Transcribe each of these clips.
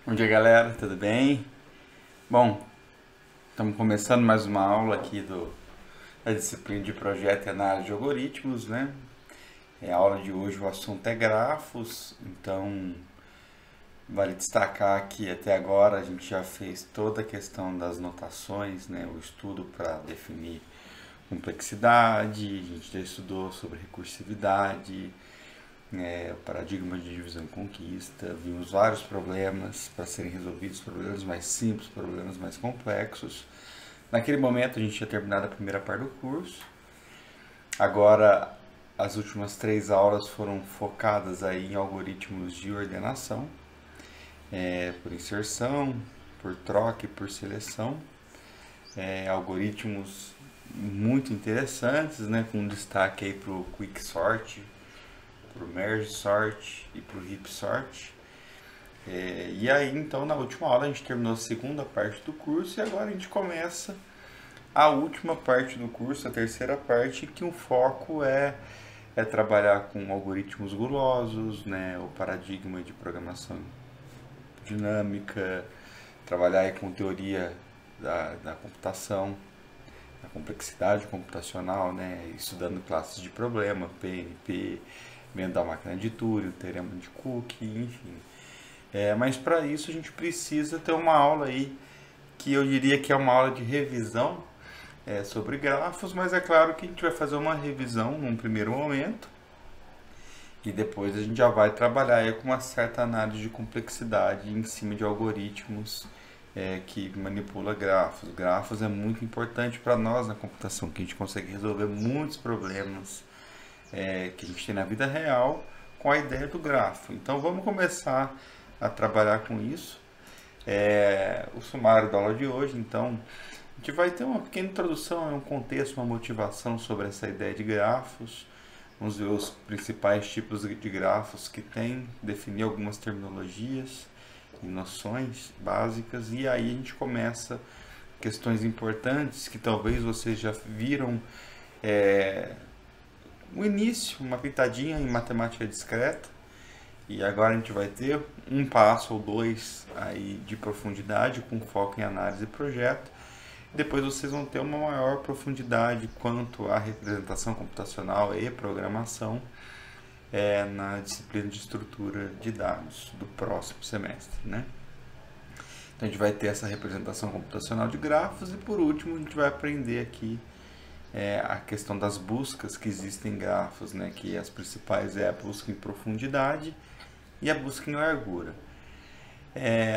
Bom dia, galera, tudo bem? Bom, estamos começando mais uma aula aqui da disciplina de projeto e análise de algoritmos, né? A aula de hoje, o assunto é grafos, então vale destacar que até agora a gente já fez toda a questão das notações, né? O estudo para definir complexidade, a gente já estudou sobre recursividade, o paradigma de divisão e conquista, vimos vários problemas para serem resolvidos, problemas mais simples, problemas mais complexos. Naquele momento a gente tinha terminado a primeira parte do curso. Agora as últimas 3 aulas foram focadas aí em algoritmos de ordenação, por inserção, por troca e por seleção. Algoritmos muito interessantes, né, com destaque aí para o Quicksort, para o Merge Sort e para o Heap Sort. E aí, então, na última aula a gente terminou a segunda parte do curso e agora a gente começa a última parte do curso, a terceira parte, que o foco é trabalhar com algoritmos gulosos, né, o paradigma de programação dinâmica, trabalhar aí com teoria da computação, da complexidade computacional, né, estudando classes de problema, PNP, vendo da máquina de Turing, o teorema de Cook, enfim. Mas para isso a gente precisa ter uma aula aí, que eu diria que é uma aula de revisão sobre grafos, mas é claro que a gente vai fazer uma revisão num primeiro momento, e depois a gente já vai trabalhar aí com uma certa análise de complexidade em cima de algoritmos que manipula grafos. Grafos é muito importante para nós na computação, que a gente consegue resolver muitos problemas que a gente tem na vida real com a ideia do grafo. Então vamos começar a trabalhar com isso. O sumário da aula de hoje, então, a gente vai ter uma pequena introdução, um contexto, uma motivação sobre essa ideia de grafos. Vamos ver os principais tipos de grafos que tem, definir algumas terminologias e noções básicas, e aí a gente começa questões importantes que talvez vocês já viram o início, uma pitadinha em matemática discreta, e agora a gente vai ter um passo ou dois aí de profundidade com foco em análise e projeto. Depois vocês vão ter uma maior profundidade quanto à representação computacional e programação na disciplina de estrutura de dados do próximo semestre, né? Então a gente vai ter essa representação computacional de grafos e por último a gente vai aprender aqui a questão das buscas que existem em grafos, né? Que as principais é a busca em profundidade e a busca em largura.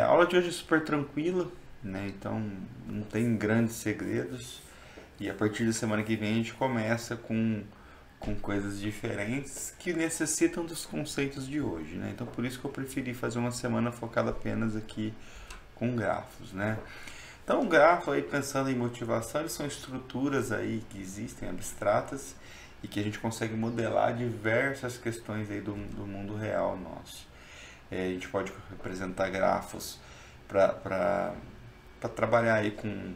A aula de hoje é super tranquila, né? Então não tem grandes segredos, e a partir da semana que vem a gente começa com coisas diferentes que necessitam dos conceitos de hoje, né? Então por isso que eu preferi fazer uma semana focada apenas aqui com grafos, né? Então o grafo aí, pensando em motivação, eles são estruturas aí que existem, abstratas, e que a gente consegue modelar diversas questões aí do mundo real nosso. A gente pode representar grafos para trabalhar aí com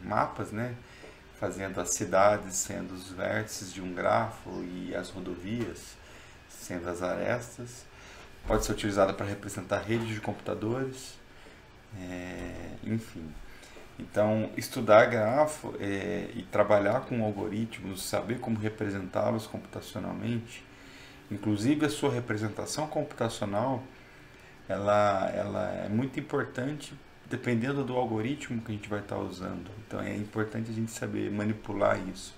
mapas, né? Fazendo as cidades sendo os vértices de um grafo e as rodovias sendo as arestas. Pode ser utilizada para representar redes de computadores, enfim. Então, estudar grafo e trabalhar com algoritmos, saber como representá-los computacionalmente, inclusive a sua representação computacional, ela é muito importante dependendo do algoritmo que a gente vai estar usando. Então é importante a gente saber manipular isso.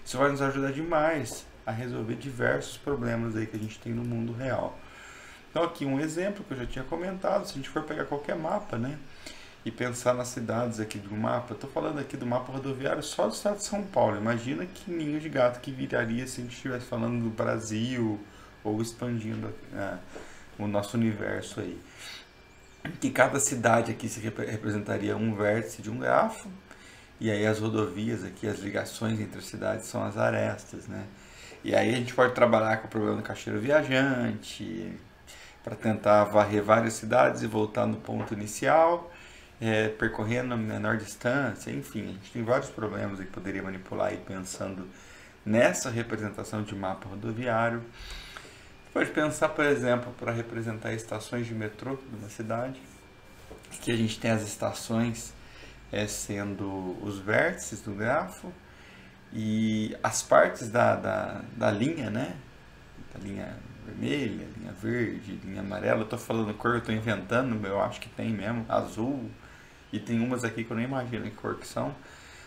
Isso vai nos ajudar demais a resolver diversos problemas aí que a gente tem no mundo real. Então aqui um exemplo que eu já tinha comentado, se a gente for pegar qualquer mapa, né, e pensar nas cidades aqui do mapa, eu estou falando aqui do mapa rodoviário só do estado de São Paulo. Imagina que ninho de gato que viraria se a gente estivesse falando do Brasil ou expandindo o nosso universo aí. Que cada cidade aqui se representaria um vértice de um grafo, e aí as rodovias aqui, as ligações entre as cidades são as arestas, né? E aí a gente pode trabalhar com o problema do caixeiro viajante, para tentar varrer várias cidades e voltar no ponto inicial, percorrendo a menor distância, enfim, a gente tem vários problemas que poderia manipular aí pensando nessa representação de mapa rodoviário. Pode pensar, por exemplo, para representar estações de metrô de uma cidade. Aqui a gente tem as estações sendo os vértices do grafo e as partes da linha, né? Da linha vermelha, linha verde, linha amarela. Eu tô falando cor, eu tô inventando, eu acho que tem mesmo, azul. E tem umas aqui que eu nem imagino que cor que são.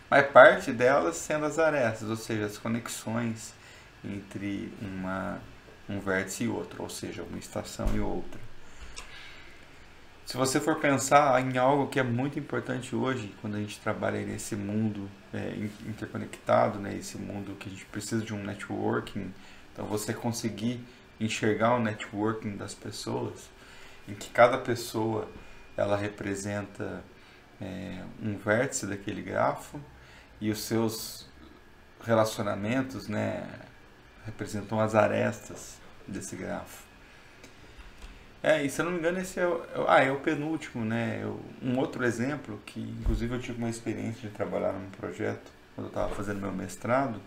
Mas parte delas sendo as arestas, ou seja, as conexões entre um vértice e outro, ou seja, uma estação e outra. Se você for pensar em algo que é muito importante hoje, quando a gente trabalha nesse mundo interconectado, né, esse mundo que a gente precisa de um networking, então você conseguir enxergar o networking das pessoas, em que cada pessoa ela representa um vértice daquele grafo e os seus relacionamentos, né, representam as arestas desse grafo. E se eu não me engano, esse é o penúltimo, né? Um outro exemplo, que inclusive eu tive uma experiência de trabalhar num projeto, quando eu estava fazendo meu mestrado,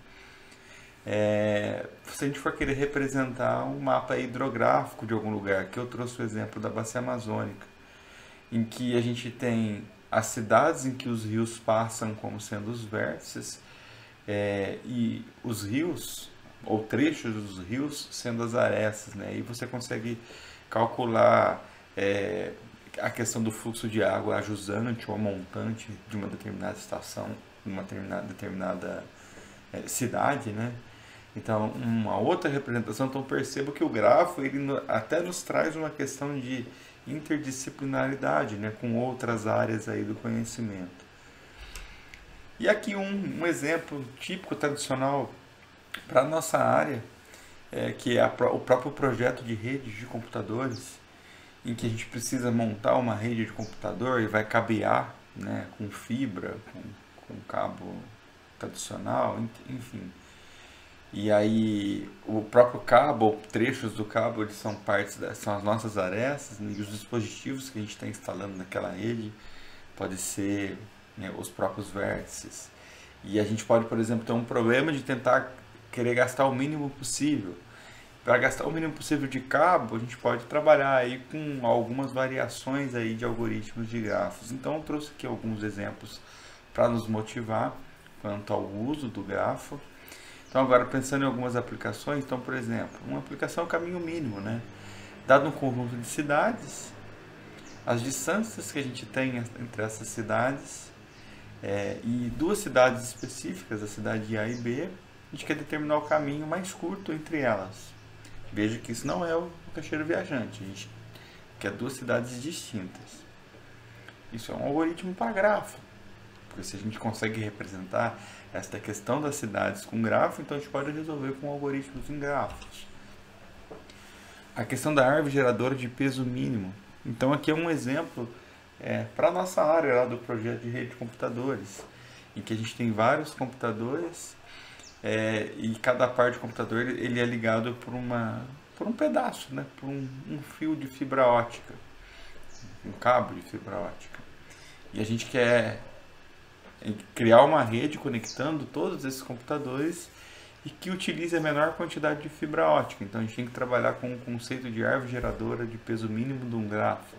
se a gente for querer representar um mapa hidrográfico de algum lugar, que eu trouxe o exemplo da Bacia Amazônica, em que a gente tem as cidades em que os rios passam como sendo os vértices, e os rios, ou trechos dos rios, sendo as arestas, né? E você consegue calcular a questão do fluxo de água, a jusante ou a montante de uma determinada estação, de uma determinada cidade, né? Então, uma outra representação, então percebo que o grafo ele até nos traz uma questão de interdisciplinaridade, né, com outras áreas aí do conhecimento. E aqui um exemplo típico, tradicional para a nossa área, que é o próprio projeto de redes de computadores, em que a gente precisa montar uma rede de computador e vai cabear, né, com fibra, com cabo tradicional, enfim. E aí o próprio cabo, trechos do cabo, eles são são as nossas arestas, né, e os dispositivos que a gente está instalando naquela rede pode ser, né, os próprios vértices. E a gente pode, por exemplo, ter um problema de tentar querer gastar o mínimo possível. Para gastar o mínimo possível de cabo, a gente pode trabalhar aí com algumas variações aí de algoritmos de grafos. Então eu trouxe aqui alguns exemplos para nos motivar quanto ao uso do grafo. Então agora pensando em algumas aplicações, então por exemplo, uma aplicação é o caminho mínimo, né? Dado um conjunto de cidades, as distâncias que a gente tem entre essas cidades, e duas cidades específicas, a cidade A e B, a gente quer determinar o caminho mais curto entre elas. Veja que isso não é o caixeiro viajante, a gente quer duas cidades distintas. Isso é um algoritmo para grafo, porque se a gente consegue representar esta questão das cidades com grafo, então a gente pode resolver com algoritmos em grafos. A questão da árvore geradora de peso mínimo. Então aqui é um exemplo para a nossa área lá do projeto de rede de computadores, em que a gente tem vários computadores e cada parte do computador ele é ligado por um pedaço, né? Por um fio de fibra ótica, um cabo de fibra ótica. E a gente quer criar uma rede conectando todos esses computadores e que utilize a menor quantidade de fibra ótica. Então a gente tem que trabalhar com o conceito de árvore geradora de peso mínimo de um grafo.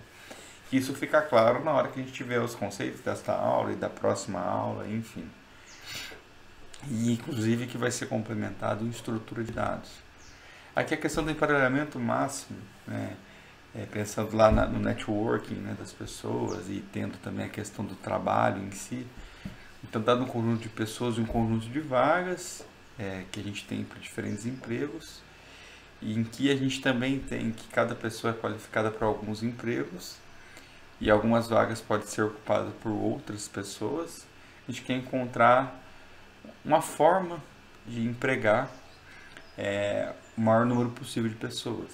Isso fica claro na hora que a gente tiver os conceitos desta aula e da próxima aula, enfim. E inclusive que vai ser complementado em estrutura de dados. Aqui a questão do emparelhamento máximo, né? Pensando lá no networking, né, das pessoas e tendo também a questão do trabalho em si. Então, dado um conjunto de pessoas e um conjunto de vagas que a gente tem para diferentes empregos, e em que a gente também tem que cada pessoa é qualificada para alguns empregos e algumas vagas podem ser ocupadas por outras pessoas, a gente quer encontrar uma forma de empregar o maior número possível de pessoas.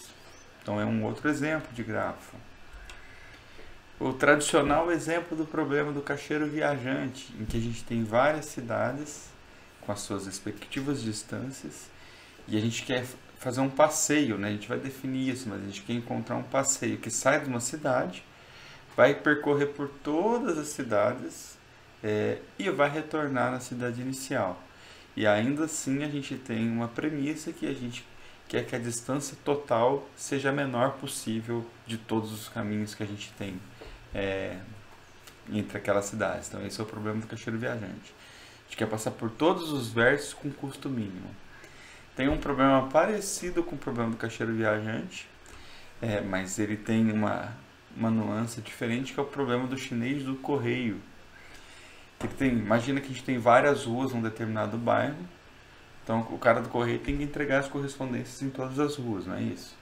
Então é um outro exemplo de grafo. O tradicional exemplo do problema do caixeiro viajante, em que a gente tem várias cidades com as suas respectivas distâncias e a gente quer fazer um passeio, né? A gente vai definir isso, mas a gente quer encontrar um passeio que sai de uma cidade, vai percorrer por todas as cidades e vai retornar na cidade inicial. E ainda assim a gente tem uma premissa que a gente quer que a distância total seja a menor possível de todos os caminhos que a gente tem entre aquelas cidades. Então esse é o problema do caixeiro viajante. A gente quer passar por todos os vértices com custo mínimo. Tem um problema parecido com o problema do caixeiro viajante, mas ele tem uma nuance diferente, que é o problema do chinês do correio. Imagina que a gente tem várias ruas num determinado bairro, então o cara do correio tem que entregar as correspondências em todas as ruas, não é isso?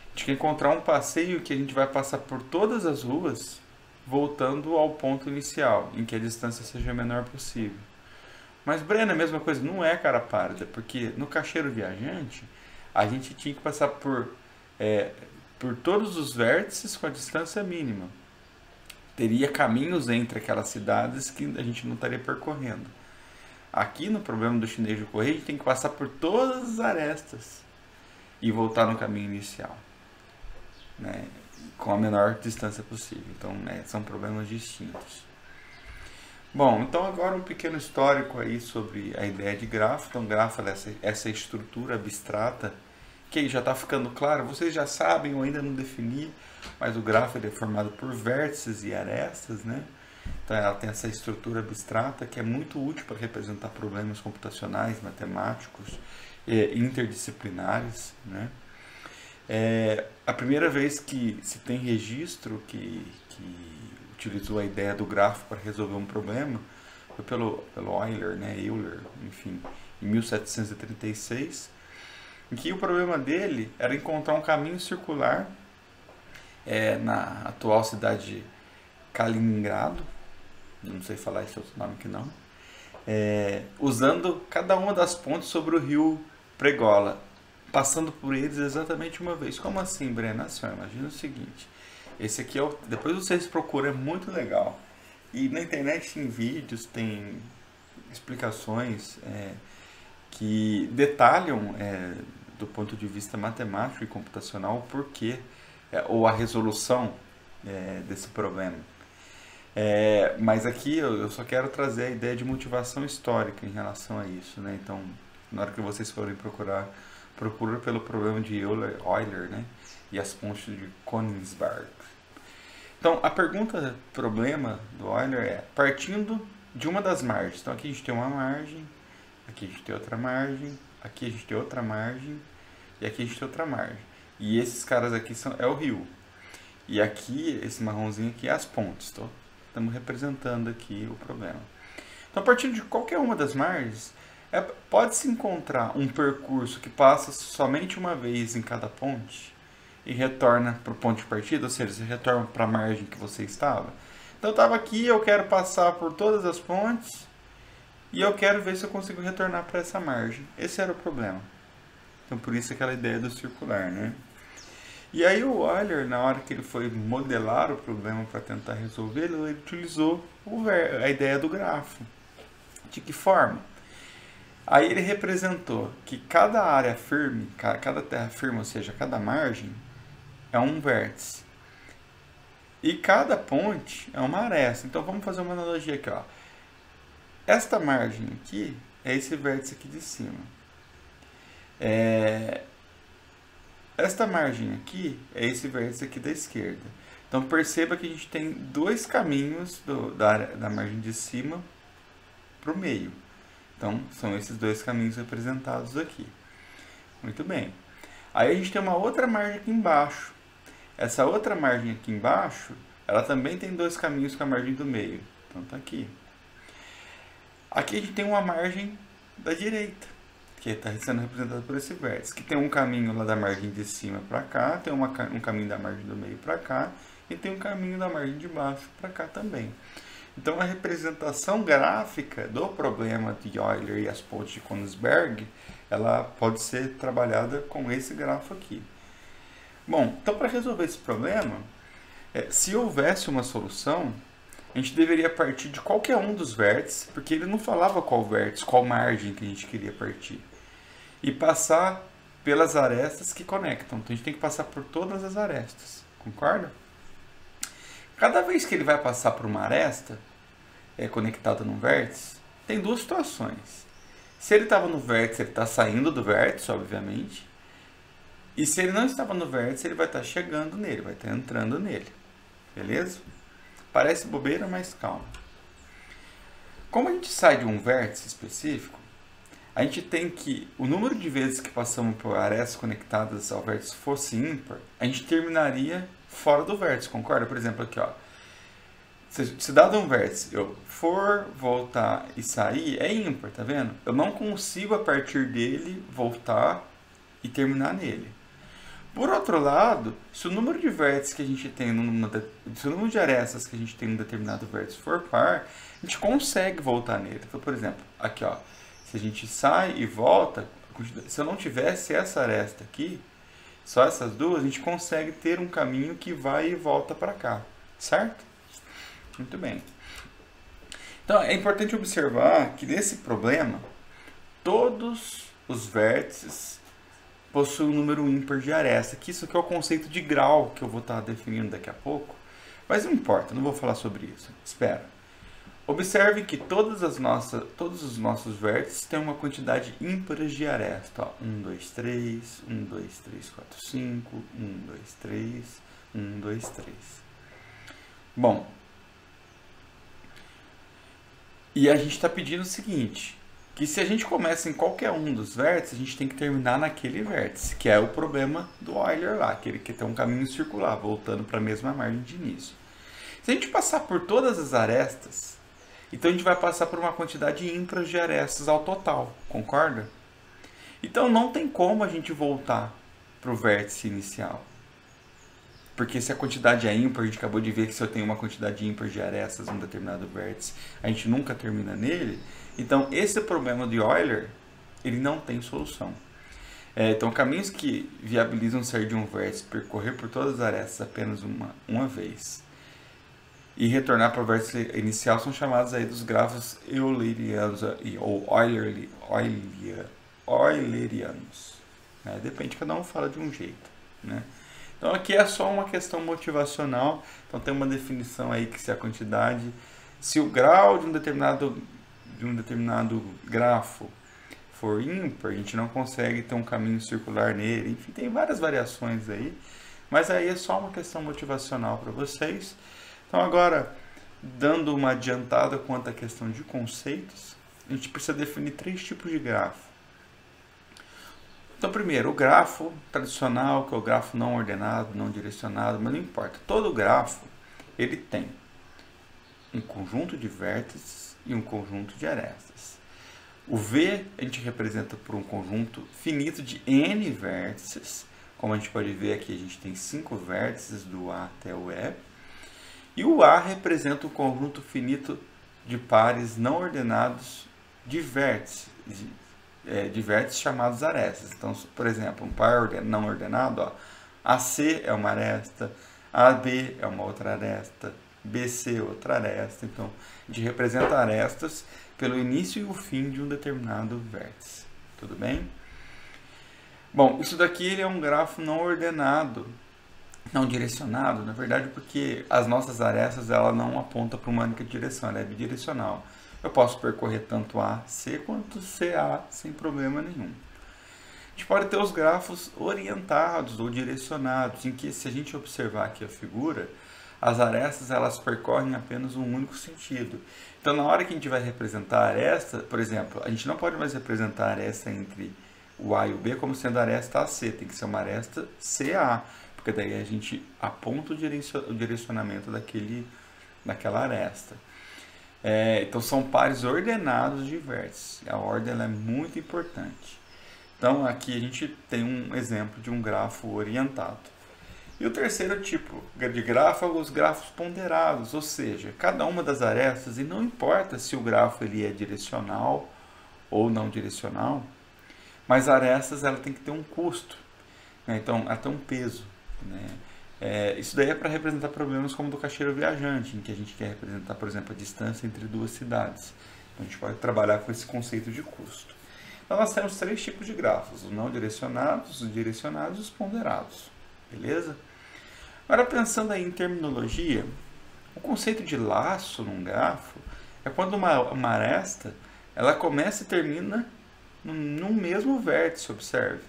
A gente quer encontrar um passeio que a gente vai passar por todas as ruas, voltando ao ponto inicial, em que a distância seja a menor possível. Mas, Breno, é a mesma coisa? Não é, cara pálida, porque no caixeiro viajante, a gente tinha que passar por todos os vértices com a distância mínima. Teria caminhos entre aquelas cidades que a gente não estaria percorrendo. Aqui, no problema do chinês do correio, a gente tem que passar por todas as arestas e voltar no caminho inicial, né, com a menor distância possível. Então, são problemas distintos. Bom, então agora um pequeno histórico aí sobre a ideia de grafo. Então, grafo é essa estrutura abstrata que aí já está ficando claro. Vocês já sabem, eu ainda não defini, mas o grafo ele é formado por vértices e arestas, né? Então ela tem essa estrutura abstrata que é muito útil para representar problemas computacionais, matemáticos, interdisciplinares, né? A primeira vez que se tem registro que utilizou a ideia do grafo para resolver um problema foi pelo Euler, né? Enfim, em 1736, em que o problema dele era encontrar um caminho circular na atual cidade de Kaliningrado, não sei falar esse outro nome que não, usando cada uma das pontes sobre o rio Pregola, passando por eles exatamente uma vez. Como assim, Breno? Imagina o seguinte, esse aqui depois vocês procuram, é muito legal, e na internet tem vídeos, tem explicações que detalham do ponto de vista matemático e computacional o porquê ou a resolução desse problema. Mas aqui eu só quero trazer a ideia de motivação histórica em relação a isso, né? Então, na hora que vocês forem procurar, procura pelo problema de Euler, né? E as pontes de Königsberg. Então, a pergunta problema do Euler é, partindo de uma das margens. Então, aqui a gente tem uma margem, aqui a gente tem outra margem, aqui a gente tem outra margem, e aqui a gente tem outra margem. E esses caras aqui é o rio. E aqui, esse marronzinho aqui é as pontes. Estamos representando aqui o problema. Então, partindo de qualquer uma das margens, pode-se encontrar um percurso que passa somente uma vez em cada ponte e retorna para o ponto de partida, ou seja, você retorna para a margem que você estava. Então, eu estava aqui, eu quero passar por todas as pontes e eu quero ver se eu consigo retornar para essa margem. Esse era o problema. Então, por isso aquela ideia do circular, né? E aí o Euler, na hora que ele foi modelar o problema para tentar resolver, ele utilizou a ideia do grafo. De que forma? Aí ele representou que cada área firme, cada terra firme, ou seja, cada margem, é um vértice. E cada ponte é uma aresta. Então vamos fazer uma analogia aqui, ó. Esta margem aqui é esse vértice aqui de cima. Esta margem aqui é esse vértice aqui da esquerda. Então perceba que a gente tem dois caminhos da margem de cima para o meio. Então são esses dois caminhos representados aqui. Muito bem. Aí a gente tem uma outra margem aqui embaixo. Essa outra margem aqui embaixo, ela também tem dois caminhos com a margem do meio. Então tá aqui. Aqui a gente tem uma margem da direita, que está sendo representada por esse vértice, que tem um caminho lá da margem de cima para cá, tem um caminho da margem do meio para cá, e tem um caminho da margem de baixo para cá também. Então a representação gráfica do problema de Euler e as pontes de Königsberg, ela pode ser trabalhada com esse grafo aqui. Bom, então para resolver esse problema, se houvesse uma solução, a gente deveria partir de qualquer um dos vértices, porque ele não falava qual vértice, qual margem que a gente queria partir, e passar pelas arestas que conectam. Então a gente tem que passar por todas as arestas, concorda? Cada vez que ele vai passar por uma aresta conectada num vértice, tem duas situações. Se ele estava no vértice, ele está saindo do vértice, obviamente. E se ele não estava no vértice, ele vai estar chegando nele, vai estar entrando nele. Beleza? Parece bobeira, mas calma. Como a gente sai de um vértice específico, a gente tem que, o número de vezes que passamos por arestas conectadas ao vértice fosse ímpar, a gente terminaria fora do vértice, concorda? Por exemplo, aqui, ó. Se dado um vértice, eu for, voltar e sair, é ímpar, tá vendo? Eu não consigo, a partir dele, voltar e terminar nele. Por outro lado, se o número de vértices que a gente tem, se o número de arestas que a gente tem em um determinado vértice for par, a gente consegue voltar nele. Então, por exemplo, aqui, ó, se a gente sai e volta, se eu não tivesse essa aresta aqui, só essas duas, a gente consegue ter um caminho que vai e volta para cá, certo? Muito bem. Então, é importante observar que nesse problema, todos os vértices possuem um número ímpar de aresta, que isso aqui é o conceito de grau que eu vou estar definindo daqui a pouco, mas não importa, não vou falar sobre isso. Espera. Observe que todos os nossos vértices têm uma quantidade ímpar de aresta. Ó, 1, 2, 3, 1, 2, 3, 4, 5, 1, 2, 3, 1, 2, 3. Bom, e a gente está pedindo o seguinte, que se a gente começa em qualquer um dos vértices, a gente tem que terminar naquele vértice, que é o problema do Euler lá, aquele que tem um caminho circular, voltando para a mesma margem de início. Se a gente passar por todas as arestas, então a gente vai passar por uma quantidade ímpar de arestas ao total, concorda? Então não tem como a gente voltar para o vértice inicial. Porque se a quantidade é ímpar, a gente acabou de ver que se eu tenho uma quantidade ímpar de arestas em um determinado vértice, a gente nunca termina nele. Então esse problema de Euler, ele não tem solução. Então caminhos que viabilizam sair de um vértice, percorrer por todas as arestas apenas uma vez, e retornar para o vértice inicial são chamados aí dos grafos eulerianos ou eulerianos. Né? Depende, cada um fala de um jeito. Né? Então aqui é só uma questão motivacional. Então tem uma definição aí que se a quantidade, se o grau de um determinado grafo for ímpar, a gente não consegue ter um caminho circular nele. Enfim, tem várias variações aí. Mas aí é só uma questão motivacional para vocês. Então agora, dando uma adiantada quanto à questão de conceitos, a gente precisa definir 3 tipos de grafo. Então primeiro, o grafo tradicional, que é o grafo não ordenado, não direcionado, mas não importa. Todo grafo, ele tem um conjunto de vértices e um conjunto de arestas. O V a gente representa por um conjunto finito de N vértices. Como a gente pode ver aqui, a gente tem 5 vértices do A até o E. E o A representa um conjunto finito de pares não ordenados de vértices chamados arestas. Então, por exemplo, um par não ordenado, ó, AC é uma aresta, AB é uma outra aresta, BC outra aresta. Então, a gente representa arestas pelo início e o fim de um determinado vértice. Tudo bem? Bom, isso daqui ele é um grafo não ordenado, não direcionado, na verdade, porque as nossas arestas ela não apontam para uma única direção, ela é bidirecional. Eu posso percorrer tanto AC quanto CA sem problema nenhum. A gente pode ter os grafos orientados ou direcionados, em que, se a gente observar aqui a figura, as arestas elas percorrem apenas um único sentido. Então, na hora que a gente vai representar a aresta, por exemplo, a gente não pode mais representar a aresta entre o A e o B como sendo a aresta AC, tem que ser uma aresta CA, porque daí a gente aponta o direcionamento daquela aresta. Então são pares ordenados de vértices. A ordem ela é muito importante. Então aqui a gente tem um exemplo de um grafo orientado. E o terceiro tipo de grafo é os grafos ponderados, ou seja, cada uma das arestas, e não importa se o grafo ele é direcional ou não direcional, mas arestas ela tem que ter um custo, né? Então ela tem um peso. Né? Isso daí é para representar problemas como do caixeiro viajante, em que a gente quer representar, por exemplo, a distância entre duas cidades. Então, a gente pode trabalhar com esse conceito de custo. Então nós temos 3 tipos de grafos, os não direcionados, os direcionados e os ponderados. Beleza? Agora, pensando aí em terminologia, o conceito de laço num grafo é quando uma aresta ela começa e termina num mesmo vértice, observe.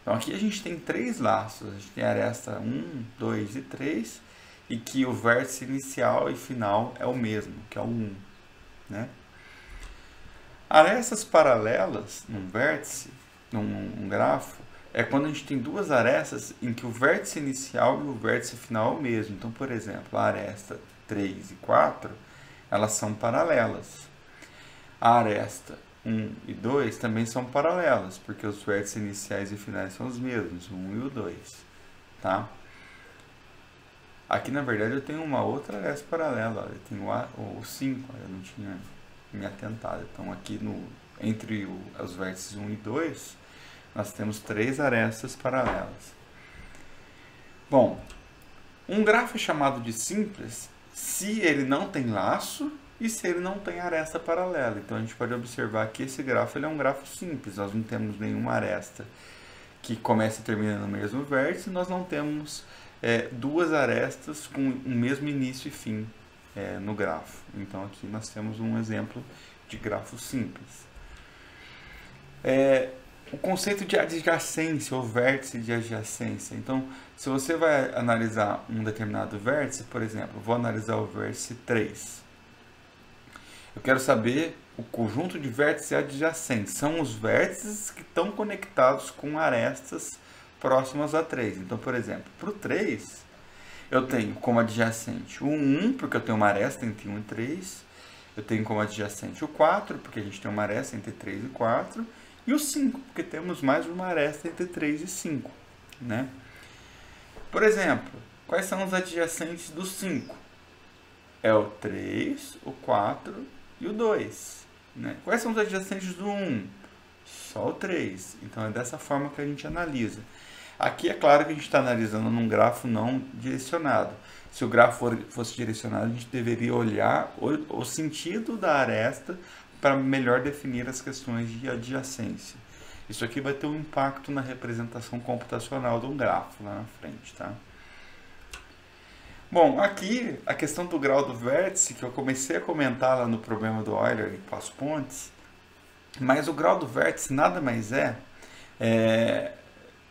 Então aqui a gente tem 3 laços, a gente tem a aresta 1, 2 e 3, e que o vértice inicial e final é o mesmo, que é o 1, né? Arestas paralelas num vértice, num grafo, é quando a gente tem duas arestas em que o vértice inicial e o vértice final é o mesmo. Então, por exemplo, a aresta 3 e 4, elas são paralelas. A aresta 1 e 2 também são paralelas, porque os vértices iniciais e finais são os mesmos, o 1 e o 2. Tá? Aqui, na verdade, eu tenho uma outra aresta paralela. Eu tenho o 5, eu não tinha me atentado. Então, aqui entre os vértices 1 e 2, nós temos 3 arestas paralelas. Bom, um grafo é chamado de simples se ele não tem laço e se ele não tem aresta paralela. Então, a gente pode observar que esse grafo ele é um grafo simples. Nós não temos nenhuma aresta que começa e termina no mesmo vértice. Nós não temos duas arestas com o mesmo início e fim no grafo. Então, aqui nós temos um exemplo de grafo simples. O conceito de adjacência ou vértice de adjacência. Então, se você vai analisar um determinado vértice, por exemplo, vou analisar o vértice 3. Eu quero saber o conjunto de vértices adjacentes. São os vértices que estão conectados com arestas próximas a 3. Então, por exemplo, para o 3, eu tenho como adjacente o 1, porque eu tenho uma aresta entre 1 e 3. Eu tenho como adjacente o 4, porque a gente tem uma aresta entre 3 e 4. E o 5, porque temos mais uma aresta entre 3 e 5. Né? Por exemplo, quais são os adjacentes do 5? É o 3, o 4 e o 2. Né? Quais são os adjacentes do 1? Só o 3. Então, é dessa forma que a gente analisa. Aqui é claro que a gente está analisando num grafo não direcionado. Se o grafo fosse direcionado, a gente deveria olhar o sentido da aresta para melhor definir as questões de adjacência. Isso aqui vai ter um impacto na representação computacional de um grafo lá na frente, tá? Bom, aqui a questão do grau do vértice, que eu comecei a comentar lá no problema do Euler e Paspontes, mas o grau do vértice nada mais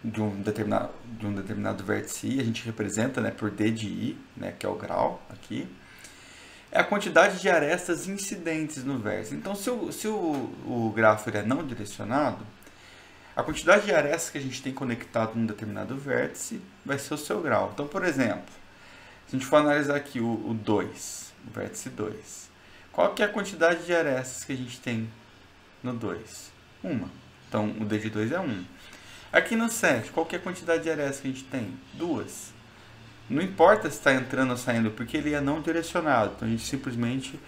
de um determinado vértice I, a gente representa, né, por D de I, né, que é o grau aqui, é a quantidade de arestas incidentes no vértice. Então, se o grafo ele é não direcionado, a quantidade de arestas que a gente tem conectado num determinado vértice vai ser o seu grau. Então, por exemplo, se a gente for analisar aqui o 2, o vértice 2, qual que é a quantidade de arestas que a gente tem no 2? Uma. Então, o D de 2 é 1. Aqui no 7, qual que é a quantidade de arestas que a gente tem? 2. Não importa se está entrando ou saindo, porque ele é não direcionado. Então, a gente simplesmente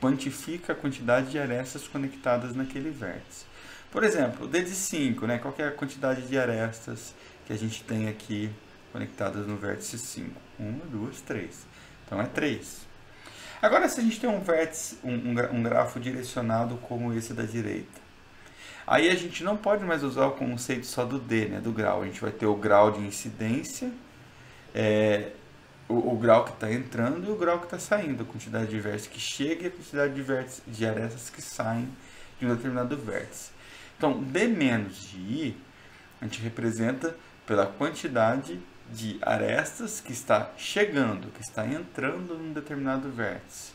quantifica a quantidade de arestas conectadas naquele vértice. Por exemplo, o D de 5, né? Qual que é a quantidade de arestas que a gente tem aqui conectadas no vértice 5? 1, 2, 3. Então, é 3. Agora, se a gente tem um vértice, um grafo direcionado como esse da direita, aí a gente não pode mais usar o conceito só do D, né? Do grau. A gente vai ter o grau de incidência, o grau que está entrando e o grau que está saindo, a quantidade de vértices que chega e a quantidade de arestas que saem de um determinado vértice. Então, D menos de I, a gente representa pela quantidade de arestas que está chegando, que está entrando num determinado vértice.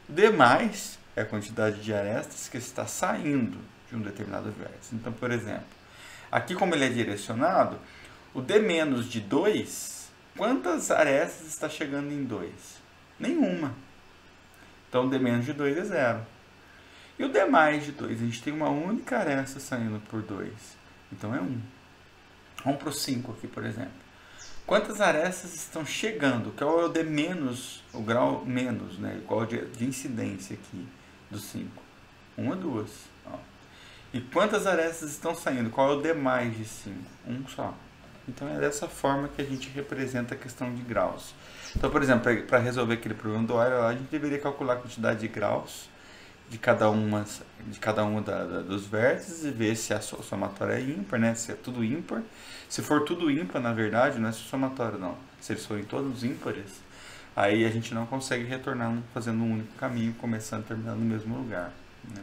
O D mais é a quantidade de arestas que está saindo de um determinado vértice. Então, por exemplo, aqui como ele é direcionado, o D menos de 2, quantas arestas está chegando em 2? Nenhuma. Então, o D menos de 2 é 0. E o D mais de 2? A gente tem uma única aresta saindo por 2. Então, é 1. Vamos para o 5 aqui, por exemplo. Quantas arestas estão chegando? Qual é o D menos, o grau menos, né? Qual é o de incidência aqui do 5? 1 a 2. Ó. E quantas arestas estão saindo? Qual é o D mais de 5? 1 só. Então, é dessa forma que a gente representa a questão de graus. Então, por exemplo, para resolver aquele problema do Euler, a gente deveria calcular a quantidade de graus de cada um dos vértices e ver se a somatória é ímpar, né? Se é tudo ímpar. Se for tudo ímpar, na verdade, não é somatório, não. Se eles forem todos ímpares, aí a gente não consegue retornar fazendo um único caminho, começando e terminando no mesmo lugar, né?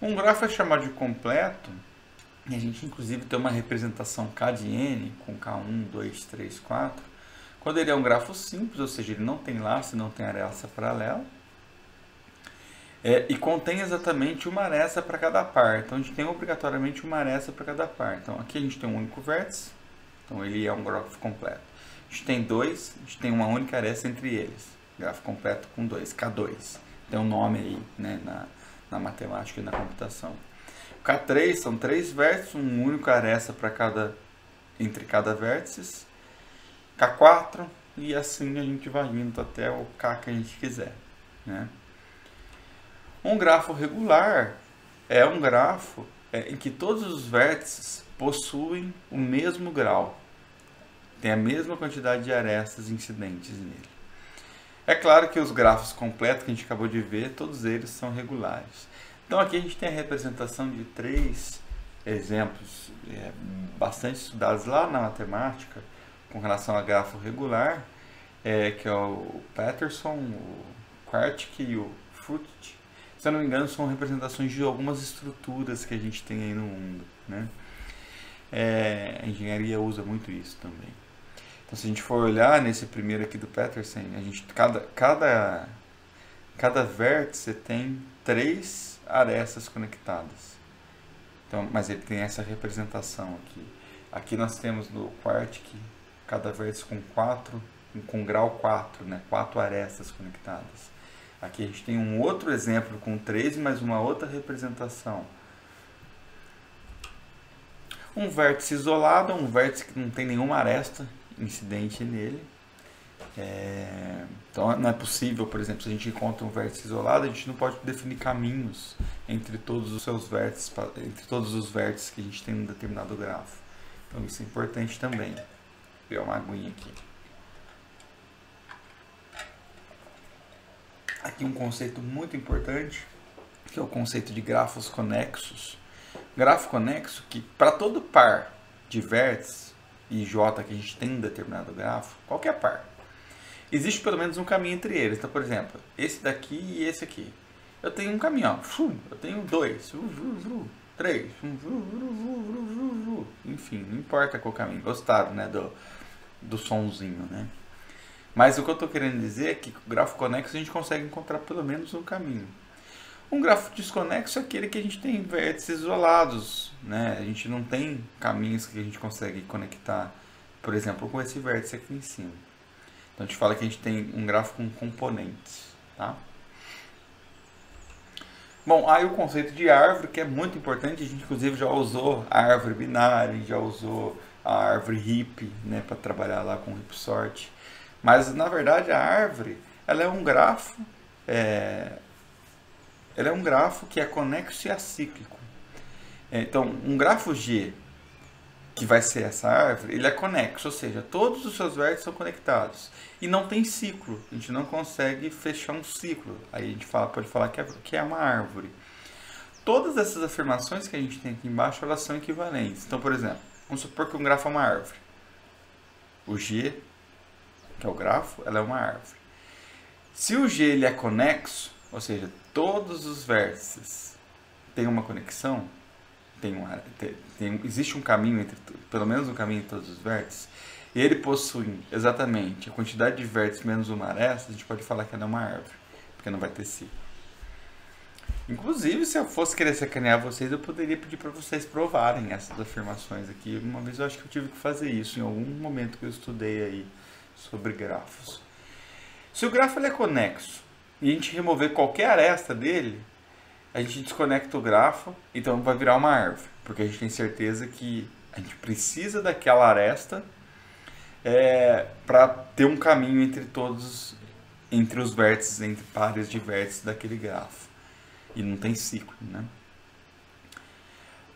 Um grafo é chamado de completo, e a gente inclusive tem uma representação K de N, com K1, 2, 3, 4, Quando ele é um grafo simples, ou seja, ele não tem laço, não tem aresta paralela, e contém exatamente uma aresta para cada par. Então a gente tem obrigatoriamente uma aresta para cada par. Então aqui a gente tem um único vértice, então ele é um grafo completo. A gente tem dois, a gente tem uma única aresta entre eles. Grafo completo com dois, K2. Tem um nome aí, né, na matemática e na computação. K3 são 3 vértices, um único aresta entre cada vértice. K4 e assim a gente vai indo até o K que a gente quiser, né? Um grafo regular é um grafo em que todos os vértices possuem o mesmo grau, tem a mesma quantidade de arestas incidentes nele. É claro que os grafos completos que a gente acabou de ver, todos eles são regulares. Então aqui a gente tem a representação de 3 exemplos bastante estudados lá na matemática com relação a grafo regular, que é o Peterson, o Quartic e o Frucht. Se eu não me engano, são representações de algumas estruturas que a gente tem aí no mundo, né? A engenharia usa muito isso também. Então, se a gente for olhar nesse primeiro aqui do Peterson, a gente, cada vértice tem 3 arestas conectadas. Então, mas ele tem essa representação aqui. Aqui nós temos no Quartic cada vértice com grau 4, né? 4 arestas conectadas. Aqui a gente tem um outro exemplo com 3, mas uma outra representação. Um vértice isolado, um vértice que não tem nenhuma aresta incidente nele. Então não é possível, por exemplo, se a gente encontra um vértice isolado, a gente não pode definir caminhos entre todos os seus vértices, entre todos os vértices que a gente tem em um determinado grafo. Então isso é importante também. Vou pegar uma aguinha aqui. Aqui um conceito muito importante, que é o conceito de grafos conexos. Grafo conexo que para todo par de vértices e j que a gente tem em um determinado grafo, qualquer par, existe pelo menos um caminho entre eles. Então, por exemplo, esse daqui e esse aqui. Eu tenho um caminho, ó, eu tenho 2, 3, enfim, não importa qual caminho. Gostaram, né, do sonzinho, né? Mas o que eu estou querendo dizer é que com o grafo conexo a gente consegue encontrar pelo menos um caminho. Um grafo desconexo é aquele que a gente tem vértices isolados, né? A gente não tem caminhos que a gente consegue conectar, por exemplo, com esse vértice aqui em cima. Então a gente fala que a gente tem um grafo com componentes, tá? Bom, aí o conceito de árvore, que é muito importante, a gente inclusive já usou a árvore binária, já usou a árvore heap, né, para trabalhar lá com heap sort. Mas, na verdade, a árvore, ela é um grafo, ela é um grafo que é conexo e acíclico. Então, um grafo G, que vai ser essa árvore, ele é conexo, ou seja, todos os seus vértices são conectados. E não tem ciclo, a gente não consegue fechar um ciclo. Aí a gente pode falar que é uma árvore. Todas essas afirmações que a gente tem aqui embaixo, elas são equivalentes. Então, por exemplo, vamos supor que um grafo é uma árvore. O G, que é o grafo, ela é uma árvore. Se o G ele é conexo, ou seja, todos os vértices têm uma conexão, existe um caminho, pelo menos um caminho entre todos os vértices, e ele possui exatamente a quantidade de vértices menos uma aresta, a gente pode falar que ela é uma árvore, porque não vai ter ciclo. Inclusive, se eu fosse querer sacanear vocês, eu poderia pedir para vocês provarem essas afirmações aqui. Uma vez eu acho que eu tive que fazer isso em algum momento que eu estudei aí sobre grafos. Se o grafo ele é conexo e a gente remover qualquer aresta dele, a gente desconecta o grafo, então vai virar uma árvore, porque a gente tem certeza que a gente precisa daquela aresta para ter um caminho entre os vértices, entre pares de vértices daquele grafo. E não tem ciclo, né?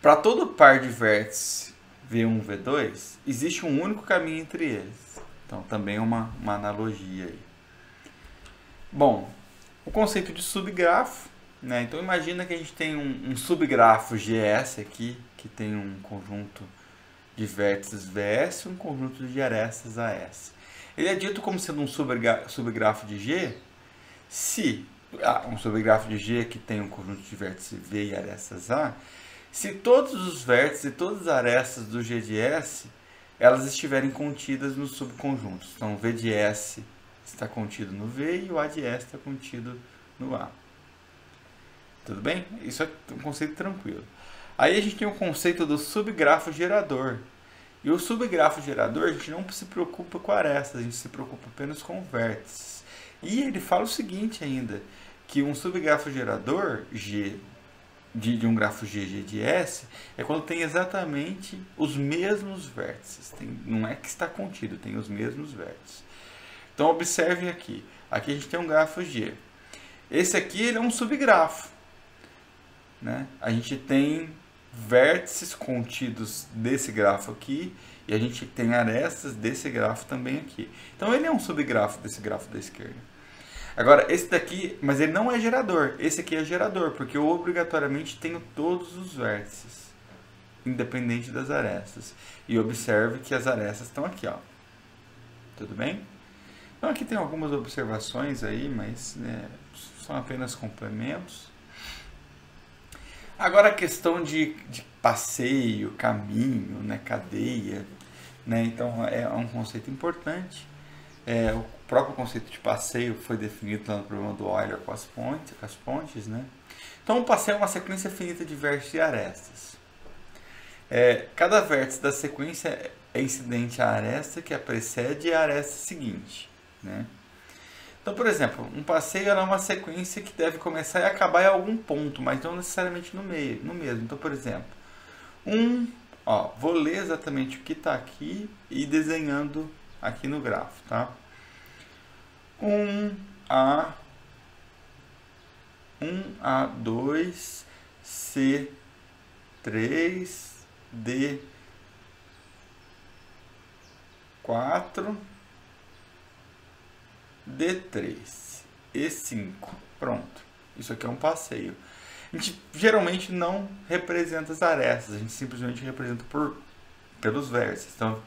Para todo par de vértices V1, V2, existe um único caminho entre eles. Então também é uma analogia aí. Bom, o conceito de subgrafo, né? Então imagina que a gente tem um subgrafo GS aqui, que tem um conjunto de vértices VS e um conjunto de arestas AS. Ele é dito como sendo um subgrafo de G se um subgrafo de G que tem um conjunto de vértices V e arestas A, se todos os vértices e todas as arestas do G de S elas estiverem contidas nos subconjuntos. Então, o V de S está contido no V e o A de S está contido no A. Tudo bem? Isso é um conceito tranquilo. Aí a gente tem o conceito do subgrafo gerador. E o subgrafo gerador, a gente não se preocupa com arestas, a gente se preocupa apenas com vértices. E ele fala o seguinte ainda, que um subgrafo gerador, G, de um grafo G de S, é quando tem exatamente os mesmos vértices. Não é que está contido, tem os mesmos vértices. Então, observem aqui. Aqui a gente tem um grafo G. Esse aqui ele é um subgrafo, né? A gente tem vértices contidos desse grafo aqui e a gente tem arestas desse grafo também aqui. Então, ele é um subgrafo desse grafo da esquerda. Agora, esse daqui, mas ele não é gerador. Esse aqui é gerador, porque eu obrigatoriamente tenho todos os vértices, independente das arestas. E observe que as arestas estão aqui, ó. Tudo bem? Então, aqui tem algumas observações aí, mas né, são apenas complementos. Agora, a questão de passeio, caminho, né, cadeia, né? Então, é um conceito importante. O próprio conceito de passeio foi definido lá no problema do Euler com as pontes, né? Então, o passeio é uma sequência finita de vértices e arestas. Cada vértice da sequência é incidente à aresta que a precede e a aresta seguinte, né? Então, por exemplo, um passeio é uma sequência que deve começar e acabar em algum ponto, mas não necessariamente no mesmo. Então, por exemplo, vou ler exatamente o que está aqui e desenhando aqui no grafo, tá? 1A, 1A2, C3, D4, D3, E5. Pronto. Isso aqui é um passeio. A gente geralmente não representa as arestas, a gente simplesmente representa pelos vértices. Então,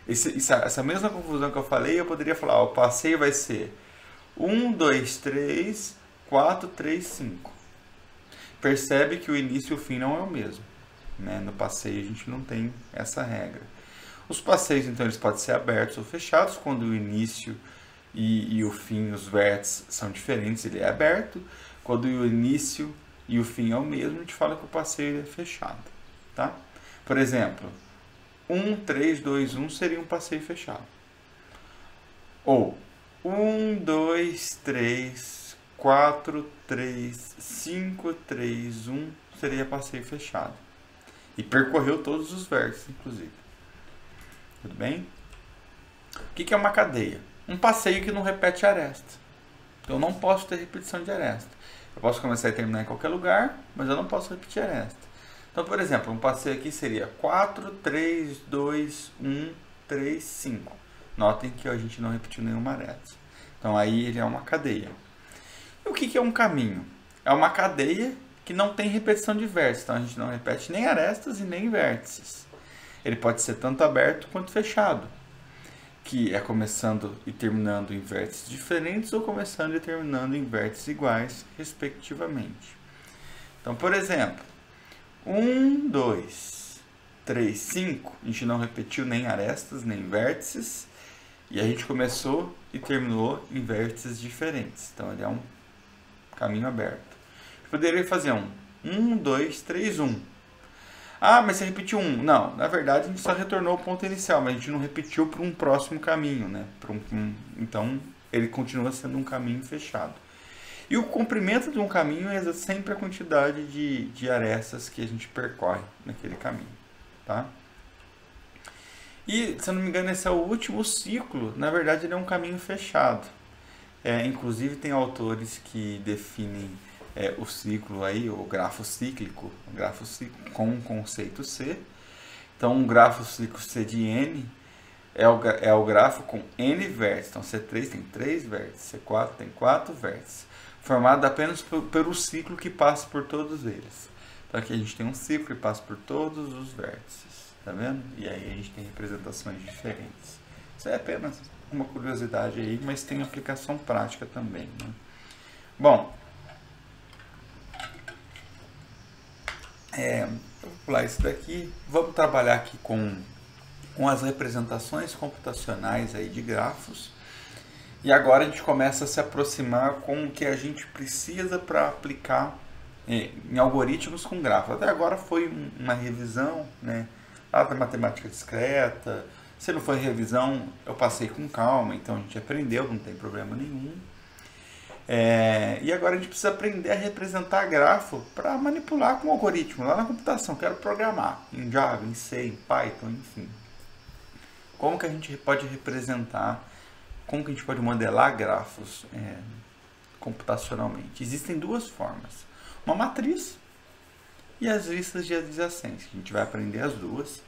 essa mesma confusão que eu falei, eu poderia falar, o passeio vai ser 1, 2, 3, 4, 3, 5. Percebe que o início e o fim não é o mesmo, né? No passeio a gente não tem essa regra. Os passeios, então, eles podem ser abertos ou fechados. Quando o início e o fim, os vértices são diferentes, ele é aberto. Quando o início e o fim é o mesmo, a gente fala que o passeio é fechado, tá? Por exemplo, 1, 3, 2, 1 seria um passeio fechado. Ou 1, 2, 3, 4, 3, 5, 3, 1 seria passeio fechado. E percorreu todos os vértices, inclusive. Tudo bem? O que é uma cadeia? Um passeio que não repete aresta. Então, eu não posso ter repetição de aresta. Eu posso começar e terminar em qualquer lugar, mas eu não posso repetir aresta. Então, por exemplo, um passeio aqui seria 4, 3, 2, 1, 3, 5. Notem que a gente não repetiu nenhuma aresta. Então, aí ele é uma cadeia. E o que é um caminho? É uma cadeia que não tem repetição de vértices. Então, a gente não repete nem arestas e nem vértices. Ele pode ser tanto aberto quanto fechado, que é começando e terminando em vértices diferentes ou começando e terminando em vértices iguais, respectivamente. Então, por exemplo, 1, 2, 3, 5, a gente não repetiu nem arestas, nem vértices, e a gente começou e terminou em vértices diferentes. Então, ele é um caminho aberto. Eu poderia fazer 1, 2, 3, 1. Ah, mas você repetiu 1. Não, na verdade, a gente só retornou ao ponto inicial, mas a gente não repetiu para um próximo caminho, né? Então, ele continua sendo um caminho fechado. E o comprimento de um caminho é sempre a quantidade de arestas que a gente percorre naquele caminho, tá? E, se eu não me engano, esse é o último ciclo. Na verdade, ele é um caminho fechado. Inclusive, tem autores que definem o ciclo aí, o grafo cíclico com o conceito C. Então, um grafo cíclico C de N é o grafo com N vértices. Então, C3 tem 3 vértices, C4 tem 4 vértices, formado apenas pelo ciclo que passa por todos eles. Então, aqui a gente tem um ciclo que passa por todos os vértices, tá vendo? E aí a gente tem representações diferentes. Isso é apenas uma curiosidade aí, mas tem aplicação prática também, né? Bom, vou pular isso daqui. Vamos trabalhar aqui com com as representações computacionais aí de grafos. E agora a gente começa a se aproximar com o que a gente precisa para aplicar em algoritmos com grafos. Até agora foi uma revisão, né, lá da matemática discreta. Se não foi revisão, eu passei com calma, então a gente aprendeu, não tem problema nenhum. E agora a gente precisa aprender a representar grafo para manipular com o algoritmo lá na computação. Quero programar em Java, em C, em Python, enfim. Como que a gente pode representar, como que a gente pode modelar grafos computacionalmente? Existem duas formas. Uma matriz e as listas de adjacência. A gente vai aprender as duas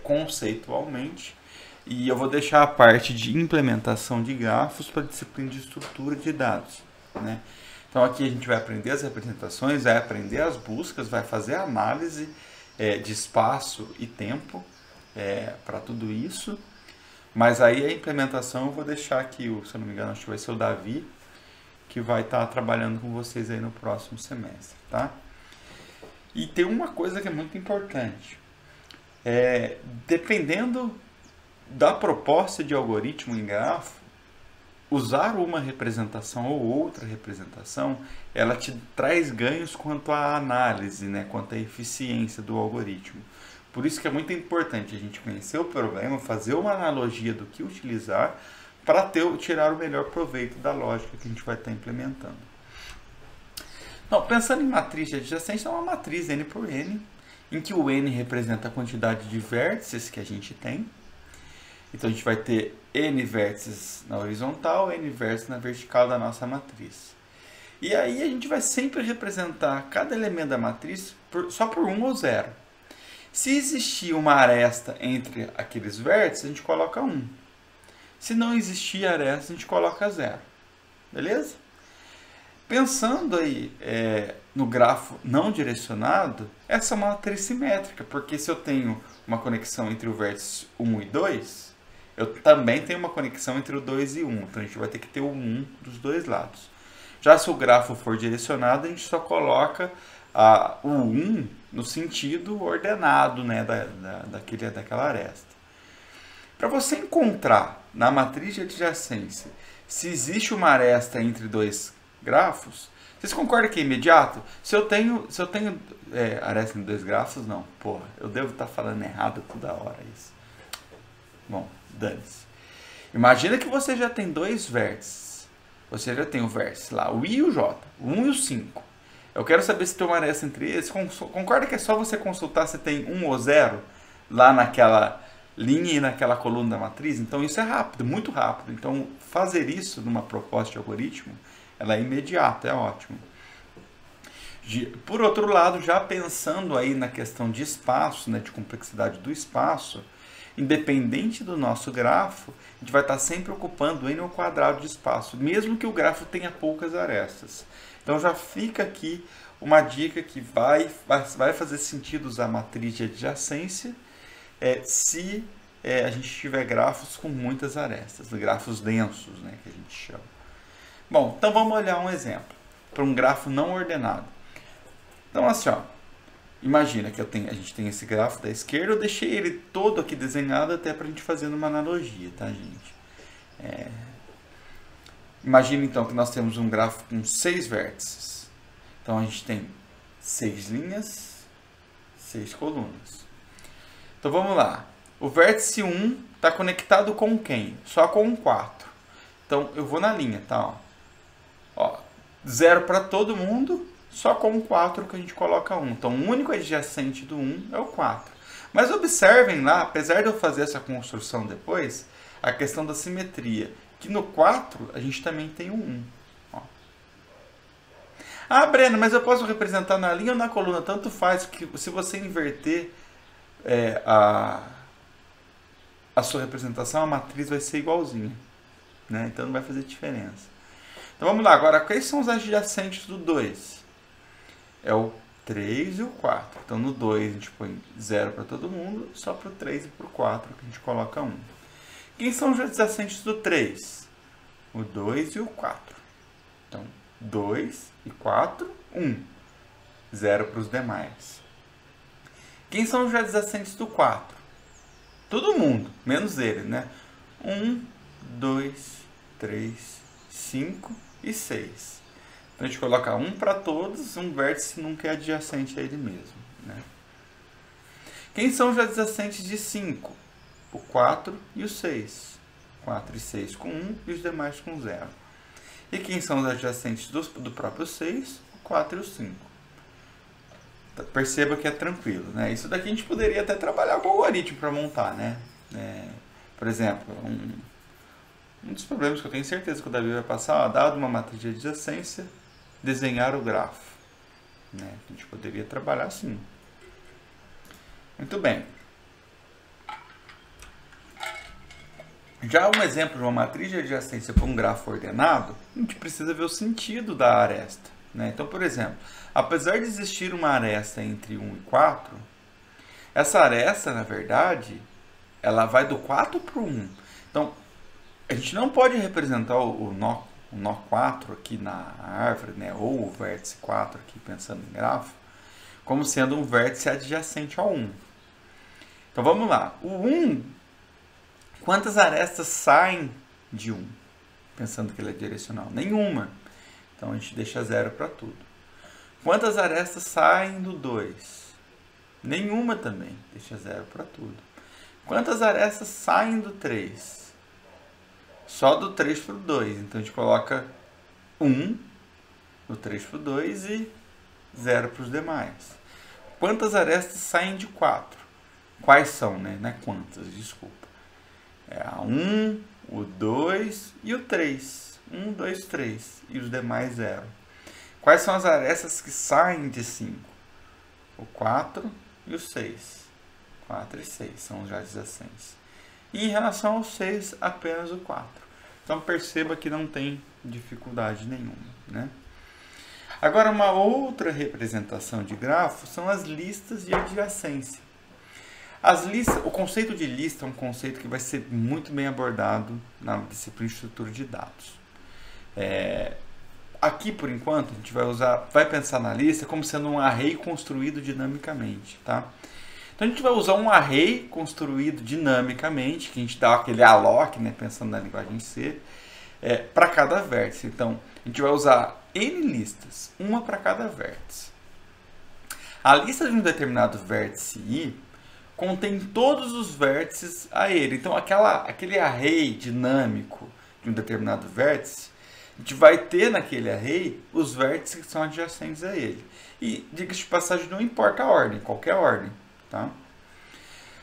conceitualmente. E eu vou deixar a parte de implementação de grafos para a disciplina de estrutura de dados, né? Então aqui a gente vai aprender as representações, vai aprender as buscas, vai fazer a análise de espaço e tempo para tudo isso. Mas aí a implementação eu vou deixar aqui, se eu não me engano, acho que vai ser o Davi, que vai estar trabalhando com vocês aí no próximo semestre, tá? E tem uma coisa que é muito importante. Dependendo da proposta de algoritmo em grafo, usar uma representação ou outra representação, ela te traz ganhos quanto à análise, né, quanto à eficiência do algoritmo. Por isso que é muito importante a gente conhecer o problema, fazer uma analogia do que utilizar para tirar o melhor proveito da lógica que a gente vai estar implementando. Então, pensando em matriz de adjacência, é uma matriz N por N, em que o N representa a quantidade de vértices que a gente tem. Então a gente vai ter N vértices na horizontal, N vértices na vertical da nossa matriz. E aí a gente vai sempre representar cada elemento da matriz só por 1 ou 0. Se existir uma aresta entre aqueles vértices, a gente coloca 1. Se não existir aresta, a gente coloca 0. Beleza? Pensando aí no grafo não direcionado, essa é uma matriz simétrica, porque se eu tenho uma conexão entre o vértice 1 e 2, eu também tenho uma conexão entre o 2 e 1, então a gente vai ter que ter o 1 dos dois lados. Já se o grafo for direcionado, a gente só coloca o 1 no sentido ordenado, né, daquela aresta. Para você encontrar na matriz de adjacência se existe uma aresta entre dois grafos, vocês concordam que é imediato? Se eu tenho aresta entre dois grafos, não. Porra, eu devo estar falando errado toda hora isso. Bom, dane-se. Imagina que você já tem dois vértices. Você já tem o vértice lá, o I e o J, o 1 e o 5. Eu quero saber se tem uma aresta entre eles. Concorda que é só você consultar se tem 1 ou 0 lá naquela linha e naquela coluna da matriz? Então isso é rápido, muito rápido. Então fazer isso numa proposta de algoritmo, ela é imediata, é ótimo. Por outro lado, já pensando aí na questão de espaço, né, de complexidade do espaço, independente do nosso grafo, a gente vai estar sempre ocupando n ao quadrado de espaço, mesmo que o grafo tenha poucas arestas. Então já fica aqui uma dica que vai fazer sentido usar a matriz de adjacência se a gente tiver grafos com muitas arestas, grafos densos, né, que a gente chama. Bom, então vamos olhar um exemplo para um grafo não ordenado. Então assim, ó, imagina que a gente tem esse grafo da esquerda, eu deixei ele todo aqui desenhado até para a gente fazer uma analogia, tá, gente? Imagina então que nós temos um grafo com 6 vértices. Então a gente tem 6 linhas, 6 colunas. Então vamos lá. O vértice 1 está conectado com quem? Só com o 4. Então eu vou na linha, tá? Ó, 0 para todo mundo, só com o 4 que a gente coloca 1. Então o único adjacente do 1 é o 4. Mas observem lá, apesar de eu fazer essa construção depois, a questão da simetria. Que no 4 a gente também tem o 1. Ó. Ah, Breno, mas eu posso representar na linha ou na coluna? Tanto faz, que se você inverter a sua representação, a matriz vai ser igualzinha, né? Então não vai fazer diferença. Então vamos lá, agora quais são os adjacentes do 2? É o 3 e o 4. Então no 2 a gente põe 0 para todo mundo, só para o 3 e para o 4 que a gente coloca 1. Quem são os adjacentes do 3? O 2 e o 4. Então 2 e 4, 1. 0 para os demais. Quem são os adjacentes do 4? Todo mundo, menos ele, né? 1, 2, 3, 5 e 6. Então a gente coloca 1 para todos, um vértice nunca é adjacente a ele mesmo, né? Quem são os adjacentes de 5? O 4 e o 6. 4 e 6 com 1 e os demais com 0. E quem são os adjacentes do próprio 6? O 4 e o 5. Perceba que é tranquilo, né? Isso daqui a gente poderia até trabalhar com o algoritmo para montar, né? Por exemplo, um dos problemas que eu tenho certeza que o Davi vai passar, dado uma matriz de adjacência, desenhar o grafo, né? A gente poderia trabalhar assim. Muito bem. Já um exemplo de uma matriz de adjacência para um grafo ordenado, a gente precisa ver o sentido da aresta, né? Então, por exemplo, apesar de existir uma aresta entre 1 e 4, essa aresta, na verdade, ela vai do 4 para o 1. Então, a gente não pode representar o nó 4 aqui na árvore, né? Ou o vértice 4 aqui, pensando em grafo, como sendo um vértice adjacente ao 1. Então, vamos lá. O 1, quantas arestas saem de 1? Pensando que ele é direcional. Nenhuma. Então, a gente deixa 0 para tudo. Quantas arestas saem do 2? Nenhuma também. Deixa 0 para tudo. Quantas arestas saem do 3? Só do 3 para o 2. Então, a gente coloca 1 do 3 para o 2 e 0 para os demais. Quantas arestas saem de 4? Quais são, né? Não é quantas, desculpa. É a 1, o 2 e o 3. 1, 2, 3. E os demais 0. Quais são as arestas que saem de 5? O 4 e o 6. 4 e 6 são os adjacentes. E em relação ao 6, apenas o 4. Então perceba que não tem dificuldade nenhuma, né? Agora, uma outra representação de grafo são as listas de adjacência. As listas, o conceito de lista é um conceito que vai ser muito bem abordado na disciplina de estrutura de dados. Aqui, por enquanto, a gente vai pensar na lista como sendo um array construído dinamicamente, tá? Então a gente vai usar um array construído dinamicamente, que a gente dá aquele alloc, né, pensando na linguagem C, para cada vértice. Então a gente vai usar N listas, uma para cada vértice. A lista de um determinado vértice I contém todos os vértices a ele. Então aquele array dinâmico de um determinado vértice, a gente vai ter naquele array os vértices que são adjacentes a ele. E, diga-se de passagem, não importa a ordem, qualquer ordem. Tá?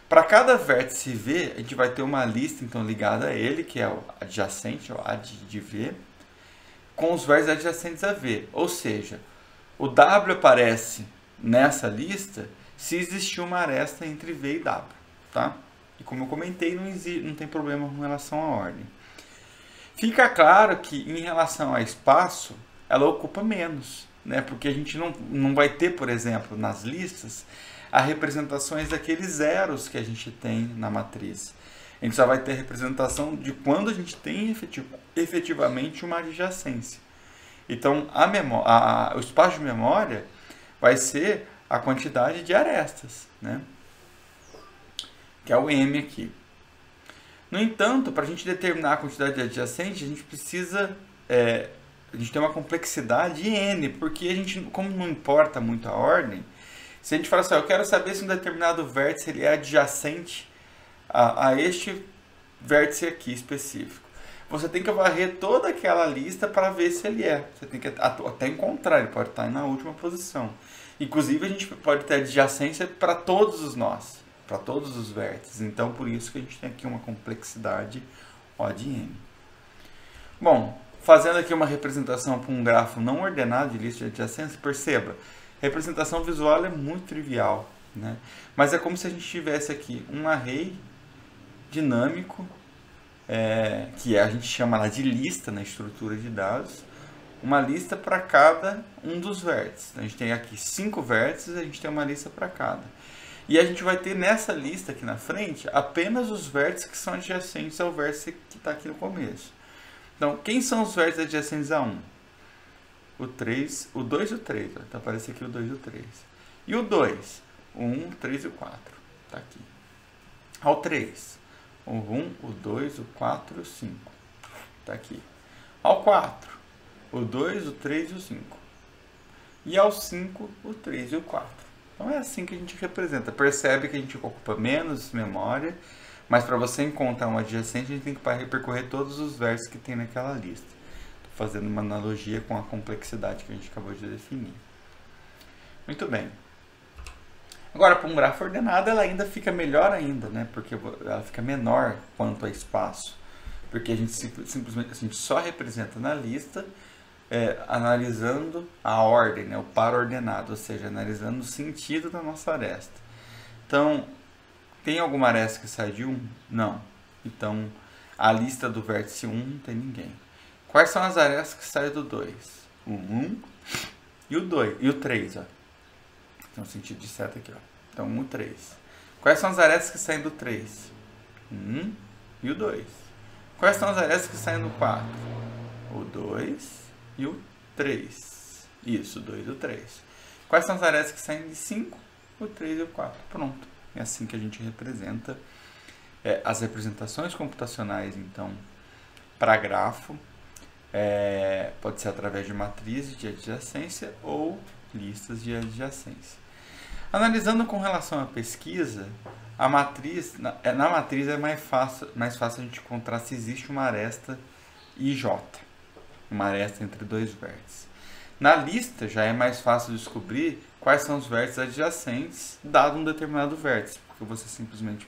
Para cada vértice V, a gente vai ter uma lista então, ligada a ele, que é o adjacente, o ad de V, com os vértices adjacentes a V. Ou seja, o W aparece nessa lista se existir uma aresta entre V e W. Tá? E como eu comentei, não tem problema com relação à ordem. Fica claro que em relação a espaço, ela ocupa menos, né? Porque a gente não vai ter, por exemplo, nas listas, as representações daqueles zeros que a gente tem na matriz. A gente só vai ter a representação de quando a gente tem efetivamente uma adjacência. Então, o espaço de memória vai ser a quantidade de arestas, né? Que é o M aqui. No entanto, para a gente determinar a quantidade de adjacente, a gente precisa... a gente tem uma complexidade N, porque a gente, como não importa muito a ordem, se a gente fala assim, eu quero saber se um determinado vértice ele é adjacente a este vértice aqui específico. Você tem que varrer toda aquela lista para ver se ele é. Você tem que até encontrar, ele pode estar na última posição. Inclusive, a gente pode ter adjacência para todos os nós, para todos os vértices. Então, por isso que a gente tem aqui uma complexidade O de N. Bom, fazendo aqui uma representação para um grafo não ordenado de lista de adjacência, perceba, representação visual é muito trivial, né? Mas é como se a gente tivesse aqui um array dinâmico, que a gente chama lá de lista na estrutura de dados, uma lista para cada um dos vértices. Então, a gente tem aqui 5 vértices, a gente tem uma lista para cada. E a gente vai ter nessa lista aqui na frente apenas os vértices que são adjacentes ao vértice que está aqui no começo. Então, quem são os vértices adjacentes a 1? O 3, o 2 e o 3. Ó. Então, aparece aqui o 2 e o 3. E o 2? O 1, o 3 e o 4. Está aqui. ao 3. O 1, o 2, o 4 e o 5. Está aqui. Ao 4, o 2, o 3 e o 5. E ao 5, o 3 e o 4. Então é assim que a gente representa. Percebe que a gente ocupa menos memória, mas para você encontrar um adjacente, a gente tem que percorrer todos os versos que tem naquela lista. Estou fazendo uma analogia com a complexidade que a gente acabou de definir. Muito bem. Agora, para um grafo ordenado, ela ainda fica melhor ainda, né? Porque ela fica menor quanto a espaço. Porque a gente simplesmente só representa na lista analisando a ordem, né? O par ordenado, ou seja, analisando o sentido da nossa aresta. Então, tem alguma aresta que sai de 1? Não. Então, a lista do vértice 1 não tem ninguém. Quais são as arestas que saem do 2? O 1 e o 2, e o 3, ó. Tem um sentido de seta aqui, ó. Então, 1 e 3. Quais são as arestas que saem do 3? 1 e o 2. Quais são as arestas que saem do 4? O 2 e o 3. Isso, o 2 e o 3. Quais são as arestas que saem de 5? O 3 e o 4. Pronto. É assim que a gente representa as representações computacionais, então, para grafo. Pode ser através de matrizes de adjacência ou listas de adjacência. Analisando com relação à pesquisa, a matriz, na matriz é mais fácil a gente encontrar se existe uma aresta IJ, uma aresta entre dois vértices. Na lista já é mais fácil descobrir quais são os vértices adjacentes dado um determinado vértice, porque você simplesmente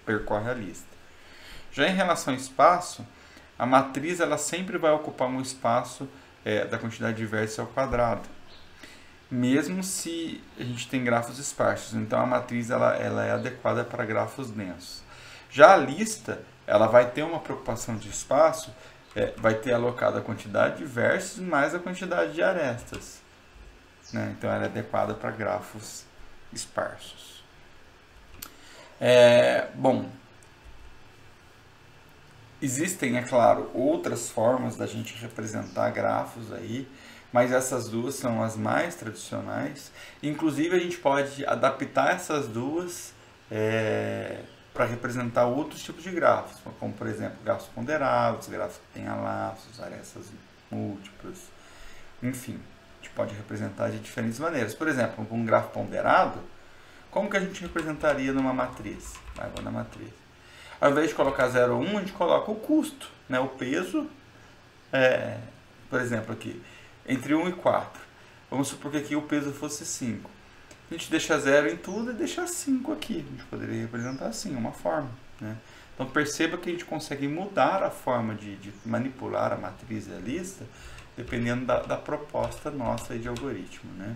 percorre a lista. Já em relação ao espaço, a matriz ela sempre vai ocupar um espaço da quantidade de vértices ao quadrado, mesmo se a gente tem grafos esparsos. Então a matriz ela é adequada para grafos densos. Já a lista ela vai ter uma preocupação de espaço, vai ter alocado a quantidade de vértices mais a quantidade de arestas, né? Então ela é adequada para grafos esparsos. Bom, existem, é claro, outras formas da gente representar grafos aí, mas essas duas são as mais tradicionais. Inclusive a gente pode adaptar essas duas para representar outros tipos de grafos, como por exemplo grafos ponderados, grafos que tenham laços, arestas múltiplas, enfim, a gente pode representar de diferentes maneiras. Por exemplo, um grafo ponderado, como que a gente representaria numa matriz? Vou na matriz. Ao invés de colocar 0 ou 1, a gente coloca o custo, né? O peso, por exemplo aqui, entre 1 e 4. Vamos supor que aqui o peso fosse 5. A gente deixa 0 em tudo e deixa 5 aqui. A gente poderia representar assim, uma forma, né? Então perceba que a gente consegue mudar a forma de manipular a matriz e a lista, dependendo da proposta nossa de algoritmo, né?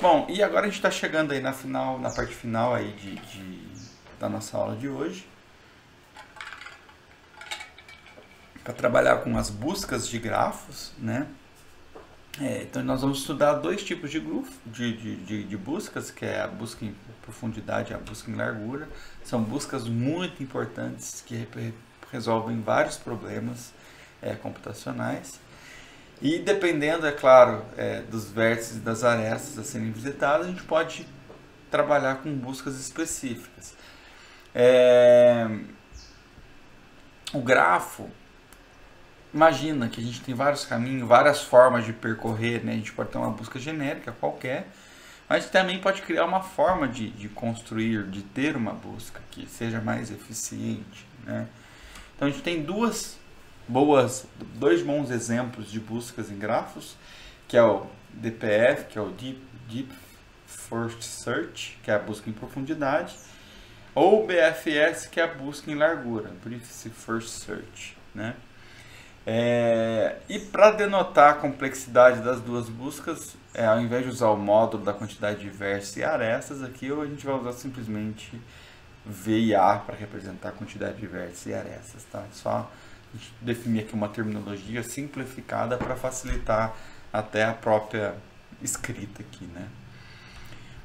Bom, e agora a gente está chegando aí na parte final aí da nossa aula de hoje, para trabalhar com as buscas de grafos, né? Então nós vamos estudar dois tipos de buscas, que é a busca em profundidade e a busca em largura. São buscas muito importantes que resolvem vários problemas computacionais. E dependendo, é claro, dos vértices e das arestas a serem visitadas, a gente pode trabalhar com buscas específicas. O grafo, imagina que a gente tem vários caminhos, várias formas de percorrer, né? A gente pode ter uma busca genérica qualquer, mas também pode criar uma forma de construir, de ter uma busca que seja mais eficiente, né? Então a gente tem dois bons exemplos de buscas em grafos, que é o DPF, que é o Deep First Search, que é a busca em profundidade, ou o BFS, que é a busca em largura, Brief First Search, né? E para denotar a complexidade das duas buscas, ao invés de usar o módulo da quantidade de vértices e arestas, aqui a gente vai usar simplesmente V e A para representar a quantidade de vértices e arestas, tá? Só a gente definir aqui uma terminologia simplificada para facilitar até a própria escrita aqui, né?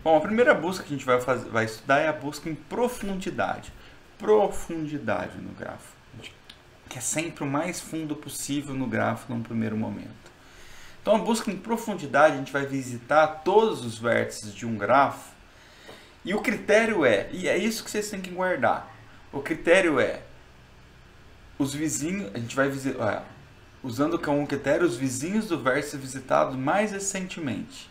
Bom, a primeira busca que a gente vai estudar é a busca em profundidade. Profundidade no grafo, que é sempre o mais fundo possível no grafo num primeiro momento. Então, a busca em profundidade, a gente vai visitar todos os vértices de um grafo E o critério e é isso que vocês têm que guardar. O critério os vizinhos, a gente vai visitar, usando como critério os vizinhos do vértice visitado mais recentemente.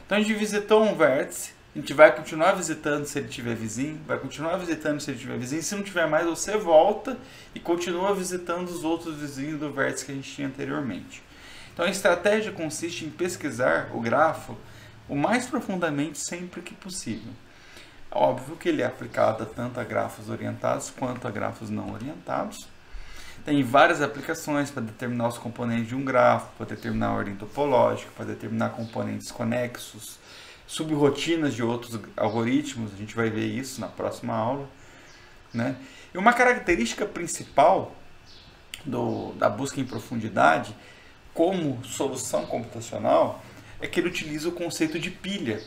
Então a gente visitou um vértice, a gente vai continuar visitando se ele tiver vizinho, vai continuar visitando se ele tiver vizinho, se não tiver mais você volta e continua visitando os outros vizinhos do vértice que a gente tinha anteriormente. Então a estratégia consiste em pesquisar o grafo o mais profundamente sempre que possível. Óbvio que ele é aplicado tanto a grafos orientados quanto a grafos não orientados. Tem várias aplicações para determinar os componentes de um grafo, para determinar a ordem topológica, para determinar componentes conexos, subrotinas de outros algoritmos, a gente vai ver isso na próxima aula, né? E uma característica principal da busca em profundidade como solução computacional é que ele utiliza o conceito de pilha,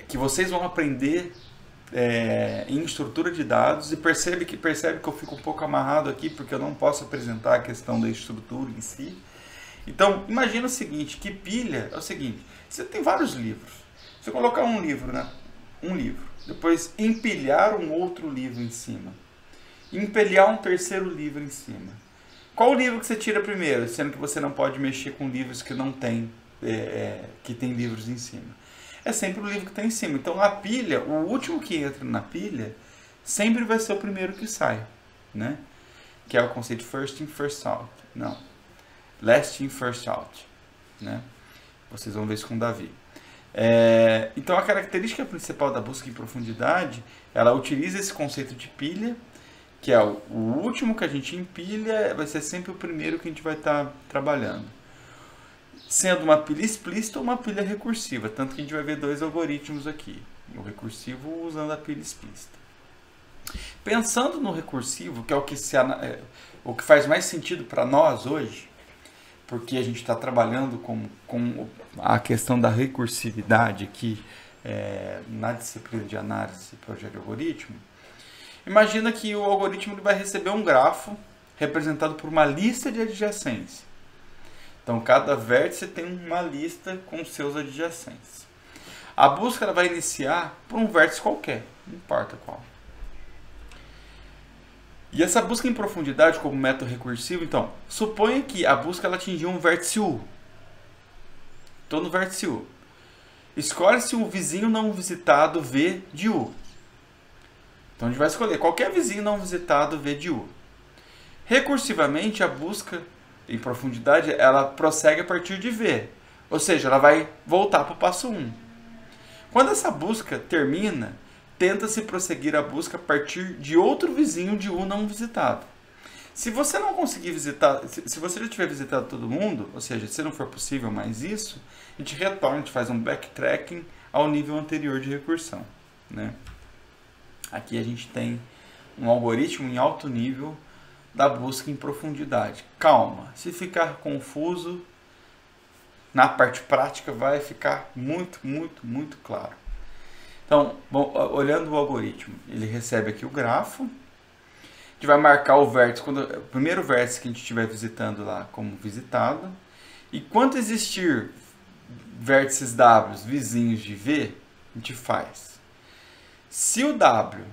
que vocês vão aprender em estrutura de dados, e percebe que eu fico um pouco amarrado aqui porque eu não posso apresentar a questão da estrutura em si. Então, imagina o seguinte, que pilha é o seguinte, você tem vários livros, você colocar um livro, depois empilhar um outro livro em cima, empilhar um terceiro livro em cima. Qual o livro que você tira primeiro, sendo que você não pode mexer com livros que não tem, que tem livros em cima? É sempre o livro que está em cima. Então, a pilha, o último que entra na pilha, sempre vai ser o primeiro que sai, né? Que é o conceito first in, first out. Não. Last in, first out, né? Vocês vão ver isso com o Davi. Então, a característica principal da busca em profundidade, ela utiliza esse conceito de pilha, que é o último que a gente empilha, vai ser sempre o primeiro que a gente vai estar trabalhando. Sendo uma pilha explícita ou uma pilha recursiva, tanto que a gente vai ver dois algoritmos aqui, o recursivo usando a pilha explícita. Pensando no recursivo, que é o que faz mais sentido para nós hoje, porque a gente está trabalhando com a questão da recursividade aqui na disciplina de análise e projeto de algoritmo. Imagina que o algoritmo vai receber um grafo representado por uma lista de adjacências. Então, cada vértice tem uma lista com seus adjacentes. A busca ela vai iniciar por um vértice qualquer, não importa qual. E essa busca em profundidade como método recursivo, então, suponha que a busca ela atingiu um vértice U. Estou no vértice U. Escolhe-se o vizinho não visitado V de U. Então, a gente vai escolher qualquer vizinho não visitado V de U. Recursivamente, a busca em profundidade, ela prossegue a partir de V. Ou seja, ela vai voltar para o passo 1. Quando essa busca termina, tenta-se prosseguir a busca a partir de outro vizinho de U não visitado. Se você não conseguir visitar, se você já tiver visitado todo mundo, ou seja, se não for possível mais isso, a gente retorna, a gente faz um backtracking ao nível anterior de recursão, né? Aqui a gente tem um algoritmo em alto nível da busca em profundidade. Calma, se ficar confuso, na parte prática vai ficar muito, muito, muito claro. Então, olhando o algoritmo, ele recebe aqui o grafo, a gente vai marcar o vértice, o primeiro vértice que a gente estiver visitando lá como visitado, e quando existir vértices W vizinhos de V, a gente faz. Se o W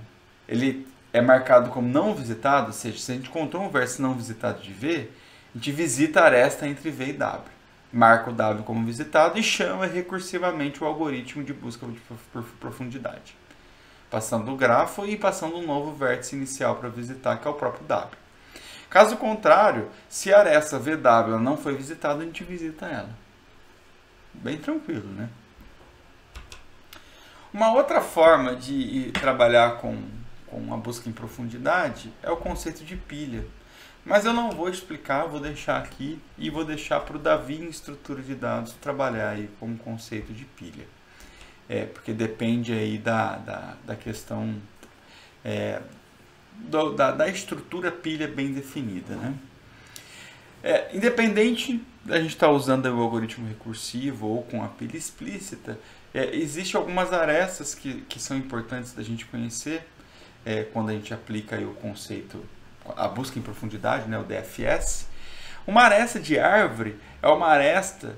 ele é marcado como não visitado, ou seja, se a gente encontrou um vértice não visitado de V, a gente visita a aresta entre V e W. Marca o W como visitado e chama recursivamente o algoritmo de busca por profundidade. Passando o grafo e passando um novo vértice inicial para visitar, que é o próprio W. Caso contrário, se a aresta VW não foi visitada, a gente visita ela. Bem tranquilo, né? Uma outra forma de trabalhar com a busca em profundidade é o conceito de pilha. Mas eu não vou explicar, vou deixar aqui e vou deixar para o Davi em estrutura de dados trabalhar aí com o conceito de pilha. Porque depende aí da questão da estrutura pilha bem definida, né? Independente da gente estar usando o algoritmo recursivo ou com a pilha explícita, existem algumas arestas que são importantes da gente conhecer quando a gente aplica aí o conceito, a busca em profundidade, né, o DFS. Uma aresta de árvore é uma aresta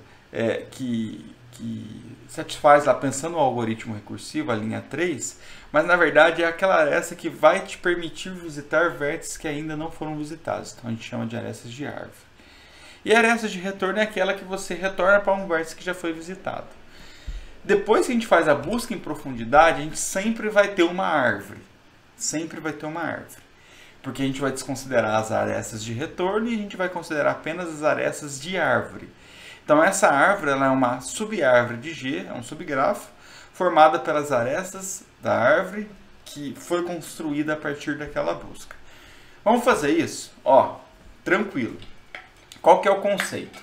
que que satisfaz lá pensando no algoritmo recursivo, a linha 3, mas na verdade é aquela aresta que vai te permitir visitar vértices que ainda não foram visitados. Então a gente chama de arestas de árvore. E a aresta de retorno é aquela que você retorna para um vértice que já foi visitado. Depois que a gente faz a busca em profundidade, a gente sempre vai ter uma árvore. Sempre vai ter uma árvore. Porque a gente vai desconsiderar as arestas de retorno e a gente vai considerar apenas as arestas de árvore. Então essa árvore ela é uma subárvore de G, é um subgrafo, formada pelas arestas da árvore que foi construída a partir daquela busca. Vamos fazer isso? Ó, tranquilo. Qual que é o conceito?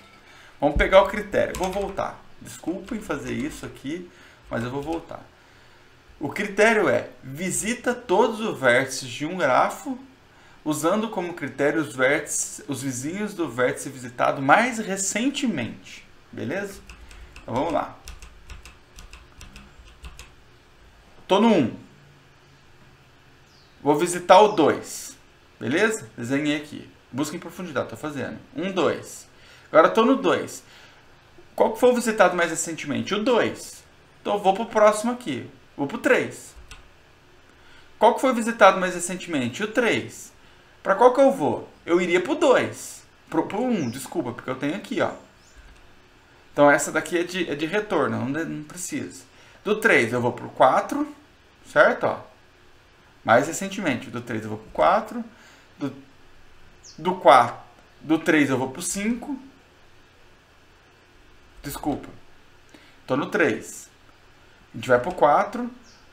Vamos pegar o critério. Vou voltar. Desculpem fazer isso aqui, mas eu vou voltar. O critério é: visita todos os vértices de um grafo, usando como critério os vizinhos do vértice visitado mais recentemente. Beleza? Então vamos lá. Estou no 1. Vou visitar o 2. Beleza? Desenhei aqui. Busca em profundidade, estou fazendo. 1, 2. Agora estou no 2. Qual que foi o visitado mais recentemente? O 2. Então eu vou para o próximo aqui. Vou para o 3. Qual que foi visitado mais recentemente? O 3. Para qual que eu vou? Eu iria para o 2. Para o 1, desculpa, porque eu tenho aqui, ó. Então essa daqui é de retorno, não precisa. Do 3 eu vou para o 4, certo? Ó. Mais recentemente, do 3 eu vou para o 4. Do 3 eu vou para o 5. Desculpa. Estou no 3. A gente vai para o 4.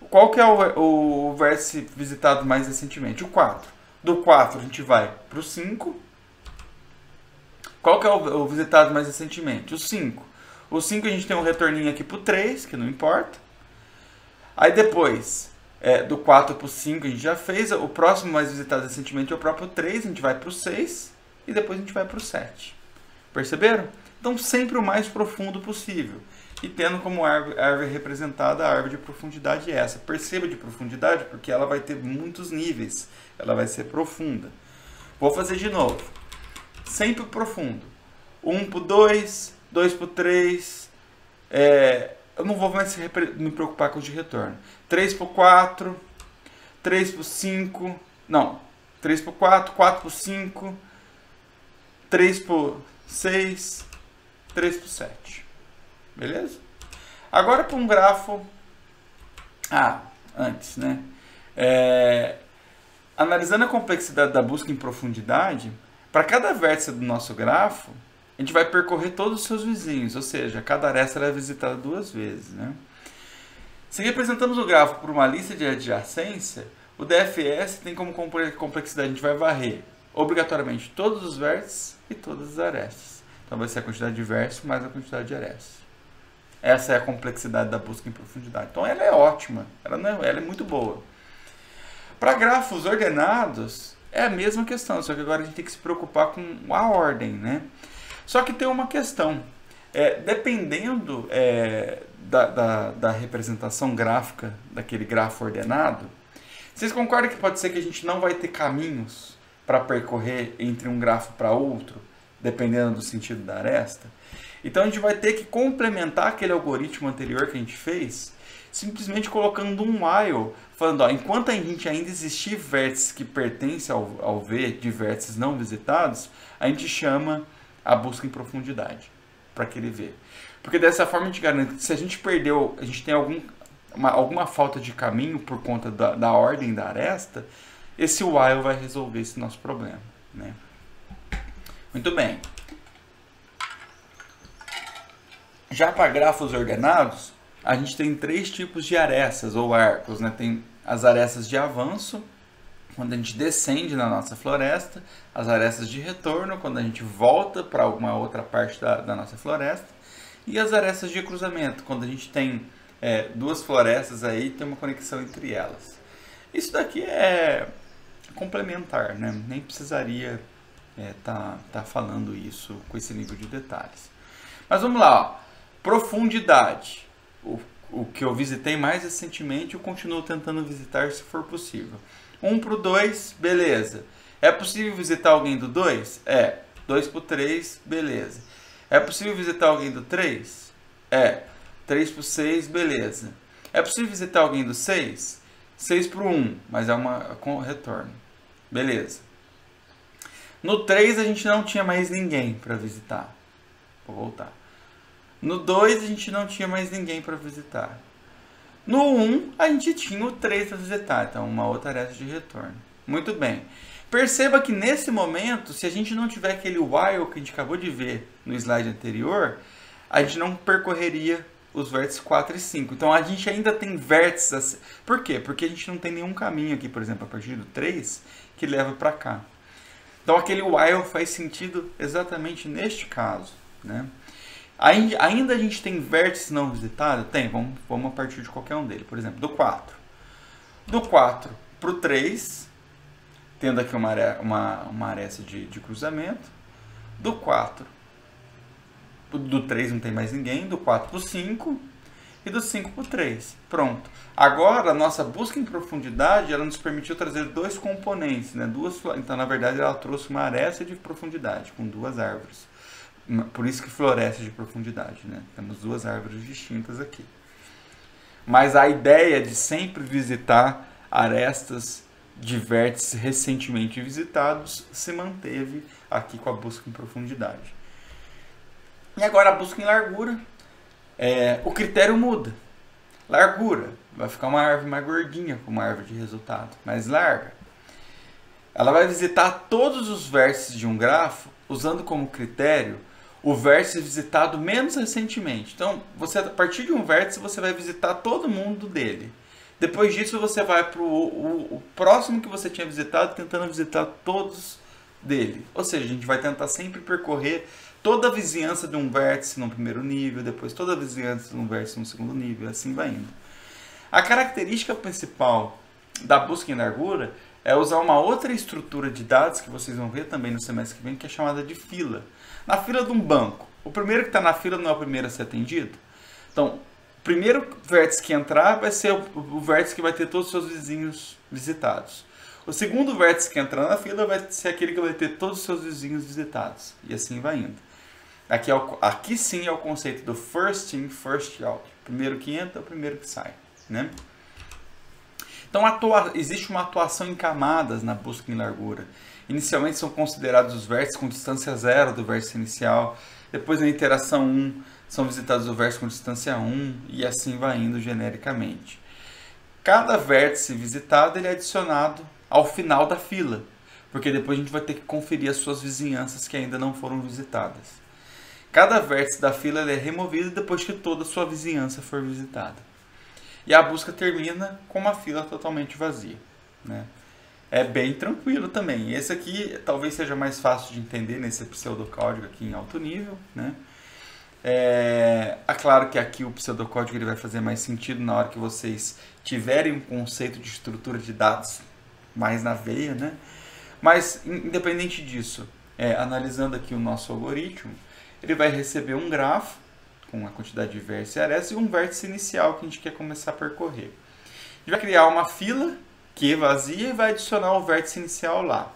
Qual que é o vértice visitado mais recentemente? O 4. Do 4 a gente vai para o 5. Qual que é o visitado mais recentemente? O 5. O 5 a gente tem um retorninho aqui para o 3, que não importa. Aí depois, do 4 para o 5 a gente já fez. O próximo mais visitado recentemente é o próprio 3. A gente vai para o 6. E depois a gente vai para o 7. Perceberam? Então sempre o mais profundo possível. E tendo como árvore representada a árvore de profundidade essa. Perceba de profundidade porque ela vai ter muitos níveis. Ela vai ser profunda. Vou fazer de novo. Sempre profundo. 1 para o 2, 2 para o 3. Eu não vou mais me preocupar com os de retorno. 3 para o 4. 3 para o 5. Não. 3 para o 4, 4 para o 5. 3 para o 6. 3 para o 7. Beleza? Agora para um grafo... antes, né? Analisando a complexidade da busca em profundidade, para cada vértice do nosso grafo, a gente vai percorrer todos os seus vizinhos, ou seja, cada aresta é visitada 2 vezes, né? Se representamos o grafo por uma lista de adjacência, o DFS tem como complexidade, a gente vai varrer obrigatoriamente todos os vértices e todas as arestas. Então vai ser a quantidade de vértices mais a quantidade de arestas. Essa é a complexidade da busca em profundidade. Então ela é ótima, ela é muito boa. Para grafos ordenados, é a mesma questão, só que agora a gente tem que se preocupar com a ordem, né? Só que tem uma questão. Dependendo da representação gráfica daquele grafo ordenado, vocês concordam que pode ser que a gente não vai ter caminhos para percorrer entre um grafo para outro, dependendo do sentido da aresta? Então a gente vai ter que complementar aquele algoritmo anterior que a gente fez, simplesmente colocando um while, falando, ó, enquanto a gente ainda existir vértices que pertencem ao V de vértices não visitados, a gente chama a busca em profundidade para aquele V. Porque dessa forma a gente garante que se a gente perdeu, a gente tem alguma falta de caminho por conta da ordem da aresta, esse while vai resolver esse nosso problema, né? Muito bem. Já para grafos ordenados, a gente tem 3 tipos de arestas ou arcos, né? Tem as arestas de avanço, quando a gente descende na nossa floresta, as arestas de retorno, quando a gente volta para alguma outra parte da nossa floresta, e as arestas de cruzamento, quando a gente tem 2 florestas aí, tem uma conexão entre elas. Isso daqui é complementar, né? Nem precisaria tá falando isso com esse nível de detalhes. Mas vamos lá, ó. Profundidade. O que eu visitei mais recentemente, eu continuo tentando visitar se for possível. 1 para o 2, beleza. É possível visitar alguém do 2? 2 para o 3, beleza. É possível visitar alguém do 3? 3 para o 6, beleza. É possível visitar alguém do 6? 6 para o 1, mas é com retorno. Beleza. No 3 a gente não tinha mais ninguém para visitar. Vou voltar. No 2 a gente não tinha mais ninguém para visitar. No 1 a gente tinha o 3 para visitar, então uma outra tarefa de retorno. Muito bem. Perceba que nesse momento, se a gente não tiver aquele while que a gente acabou de ver no slide anterior, a gente não percorreria os vértices 4 e 5. Então a gente ainda tem vértices. Por quê? Porque a gente não tem nenhum caminho aqui, por exemplo, a partir do 3, que leva para cá. Então aquele while faz sentido exatamente neste caso, né? Ainda a gente tem vértices não visitados? Tem, vamos a partir de qualquer um deles. Por exemplo, do 4. Do 4 para o 3, tendo aqui uma aresta de cruzamento. Do 4, do 3 não tem mais ninguém. Do 4 para o 5 e do 5 para o 3. Pronto. Agora, a nossa busca em profundidade, ela nos permitiu trazer dois componentes, né? Então, na verdade, ela trouxe uma aresta de profundidade, com duas árvores. Por isso que floresce de profundidade, né? Temos duas árvores distintas aqui. Mas a ideia de sempre visitar arestas de vértices recentemente visitados se manteve aqui com a busca em profundidade. E agora a busca em largura, o critério muda. Largura, vai ficar uma árvore mais gordinha, como uma árvore de resultado, mais larga. Ela vai visitar todos os vértices de um grafo, usando como critério o vértice visitado menos recentemente. Então, a partir de um vértice, você vai visitar todo mundo dele. Depois disso, você vai para o próximo que você tinha visitado, tentando visitar todos dele. Ou seja, a gente vai tentar sempre percorrer toda a vizinhança de um vértice no primeiro nível, depois toda a vizinhança de um vértice no segundo nível, assim vai indo. A característica principal da busca em largura é usar uma outra estrutura de dados, que vocês vão ver também no semestre que vem, que é chamada de fila. Na fila de um banco, o primeiro que está na fila não é o primeiro a ser atendido? Então, o primeiro vértice que entrar vai ser o vértice que vai ter todos os seus vizinhos visitados. O segundo vértice que entrar na fila vai ser aquele que vai ter todos os seus vizinhos visitados. E assim vai indo. Aqui sim é o conceito do first in, first out. O primeiro que entra, o primeiro que sai, né? Então existe uma atuação em camadas na busca em largura. Inicialmente são considerados os vértices com distância 0 do vértice inicial. Depois na iteração 1 são visitados os vértices com distância 1 e assim vai indo genericamente. Cada vértice visitado ele é adicionado ao final da fila, porque depois a gente vai ter que conferir as suas vizinhanças que ainda não foram visitadas. Cada vértice da fila ele é removido depois que toda a sua vizinhança for visitada. E a busca termina com uma fila totalmente vazia, né? É bem tranquilo também. Esse aqui talvez seja mais fácil de entender nesse pseudocódigo aqui em alto nível, né? É claro que aqui o pseudocódigo ele vai fazer mais sentido na hora que vocês tiverem um conceito de estrutura de dados mais na veia, né? Mas independente disso, analisando aqui o nosso algoritmo, ele vai receber um grafo com a quantidade de vértices e arestas e um vértice inicial que a gente quer começar a percorrer. A gente vai criar uma fila que é vazia e vai adicionar o vértice inicial lá.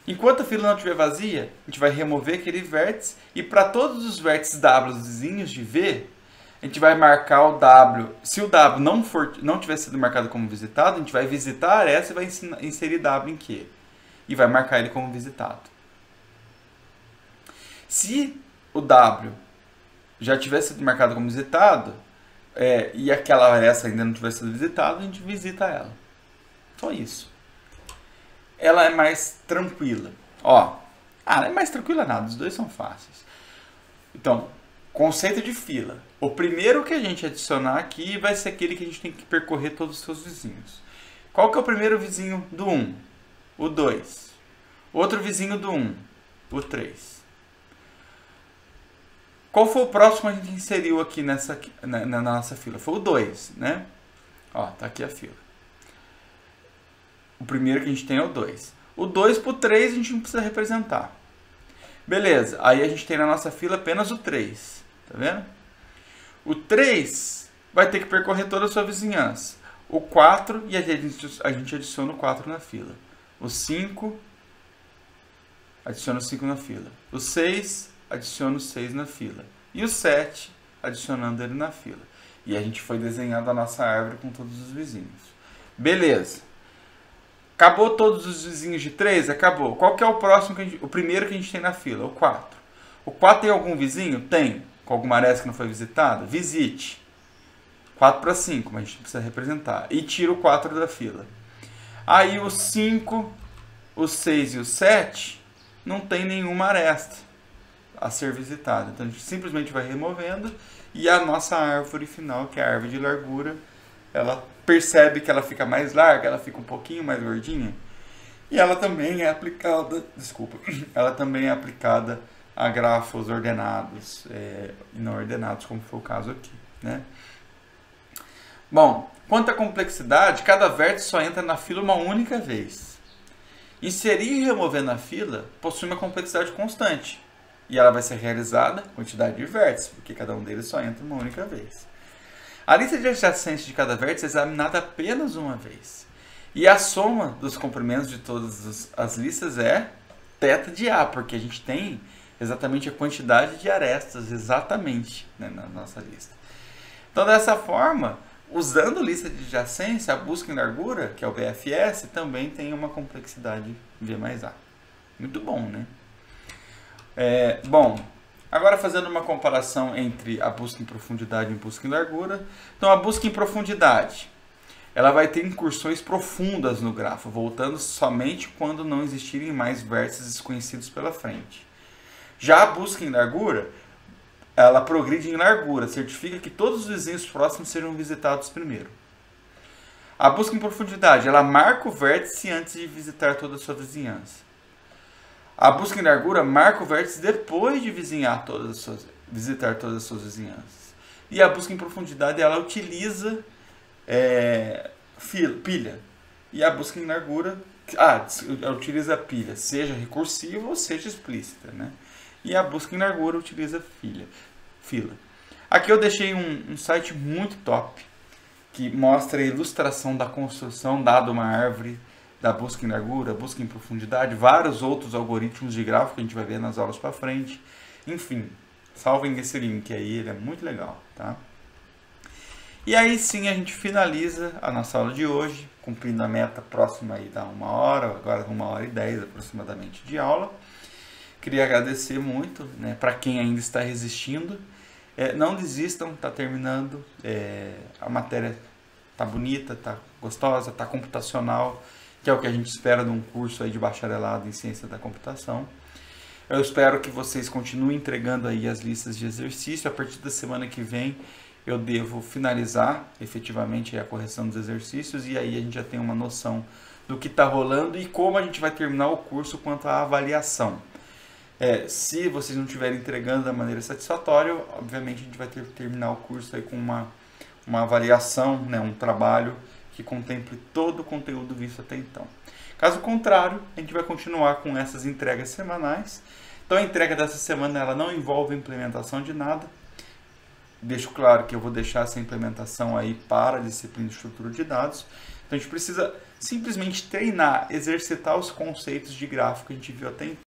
Enquanto a fila não estiver vazia, a gente vai remover aquele vértice e para todos os vértices W vizinhos de V, a gente vai marcar o W. Se o W não tiver sido marcado como visitado, a gente vai visitar a aresta e vai inserir W em Q. E vai marcar ele como visitado. Se o W já tivesse sido marcado como visitado, e aquela aresta ainda não tivesse sido visitada, a gente visita ela. Só isso. Ela é mais tranquila. Não é mais tranquila nada, os dois são fáceis. Então, conceito de fila. O primeiro que a gente adicionar aqui vai ser aquele que a gente tem que percorrer todos os seus vizinhos. Qual que é o primeiro vizinho do 1? O 2. Outro vizinho do 1? O 3. Qual foi o próximo que a gente inseriu aqui na nossa fila? Foi o 2, né? Tá aqui a fila. O primeiro que a gente tem é o 2. O 2 para o 3 a gente não precisa representar. Beleza, aí a gente tem na nossa fila apenas o 3. Tá vendo? O 3 vai ter que percorrer toda a sua vizinhança. O 4, e a gente adiciona o 4 na fila. O 5, adiciona o 5 na fila. O 6, adiciona o 6 na fila. E o 7, adicionando ele na fila. E a gente foi desenhando a nossa árvore com todos os vizinhos. Beleza. Acabou todos os vizinhos de 3? Acabou. Qual que é o próximo, o primeiro que a gente tem na fila? O 4. O 4 tem algum vizinho? Tem. Com alguma aresta que não foi visitada? Visite. 4 para 5, mas a gente precisa representar. E tira o 4 da fila. Aí o 5, o 6 e o 7 não tem nenhuma aresta a ser visitada. Então a gente simplesmente vai removendo e a nossa árvore final, que é a árvore de largura, ela percebe que ela fica mais larga, ela fica um pouquinho mais gordinha. E ela também é aplicada, ela também é aplicada a grafos ordenados e não ordenados, como foi o caso aqui, né? Bom, quanto à complexidade, cada vértice só entra na fila uma única vez. Inserir e remover na fila possui uma complexidade constante. E ela vai ser realizada quantidade de vértices, porque cada um deles só entra uma única vez. A lista de adjacências de cada vértice é examinada apenas uma vez. E a soma dos comprimentos de todas as listas é θ de A, porque a gente tem exatamente a quantidade de arestas, exatamente, né, na nossa lista. Então, dessa forma, usando lista de adjacência, a busca em largura, que é o BFS, também tem uma complexidade V mais A. Muito bom, né? Bom, agora fazendo uma comparação entre a busca em profundidade e a busca em largura. Então, a busca em profundidade, ela vai ter incursões profundas no grafo, voltando somente quando não existirem mais vértices desconhecidos pela frente. Já a busca em largura, ela progride em largura, certifica que todos os vizinhos próximos sejam visitados primeiro. A busca em profundidade, ela marca o vértice antes de visitar toda a sua vizinhança. A busca em largura marca o vértice depois de visitar todas as suas vizinhanças. E a busca em profundidade, ela utiliza pilha. E a busca em largura, ela utiliza pilha, seja recursiva ou seja explícita, né? E a busca em largura utiliza fila. Aqui eu deixei um site muito top, que mostra a ilustração da construção, dada uma árvore, da busca em largura, busca em profundidade, vários outros algoritmos de gráfico que a gente vai ver nas aulas para frente. Enfim, salvem esse link aí, ele é muito legal, tá? E aí sim a gente finaliza a nossa aula de hoje, cumprindo a meta próxima aí da 1 hora, agora 1h10 aproximadamente de aula. Queria agradecer muito, né, para quem ainda está resistindo. Não desistam, está terminando, a matéria está bonita, está gostosa, está computacional, que é o que a gente espera de um curso aí de bacharelado em ciência da computação. Eu espero que vocês continuem entregando aí as listas de exercício. A partir da semana que vem eu devo finalizar efetivamente a correção dos exercícios e aí a gente já tem uma noção do que está rolando e como a gente vai terminar o curso quanto à avaliação. Se vocês não estiverem entregando da maneira satisfatória, obviamente a gente vai ter que terminar o curso aí com uma avaliação, né, um trabalho que contemple todo o conteúdo visto até então. Caso contrário, a gente vai continuar com essas entregas semanais. Então a entrega dessa semana ela não envolve implementação de nada. Deixo claro que eu vou deixar essa implementação aí para a disciplina de estrutura de dados. Então a gente precisa simplesmente treinar, exercitar os conceitos de gráfico que a gente viu até então.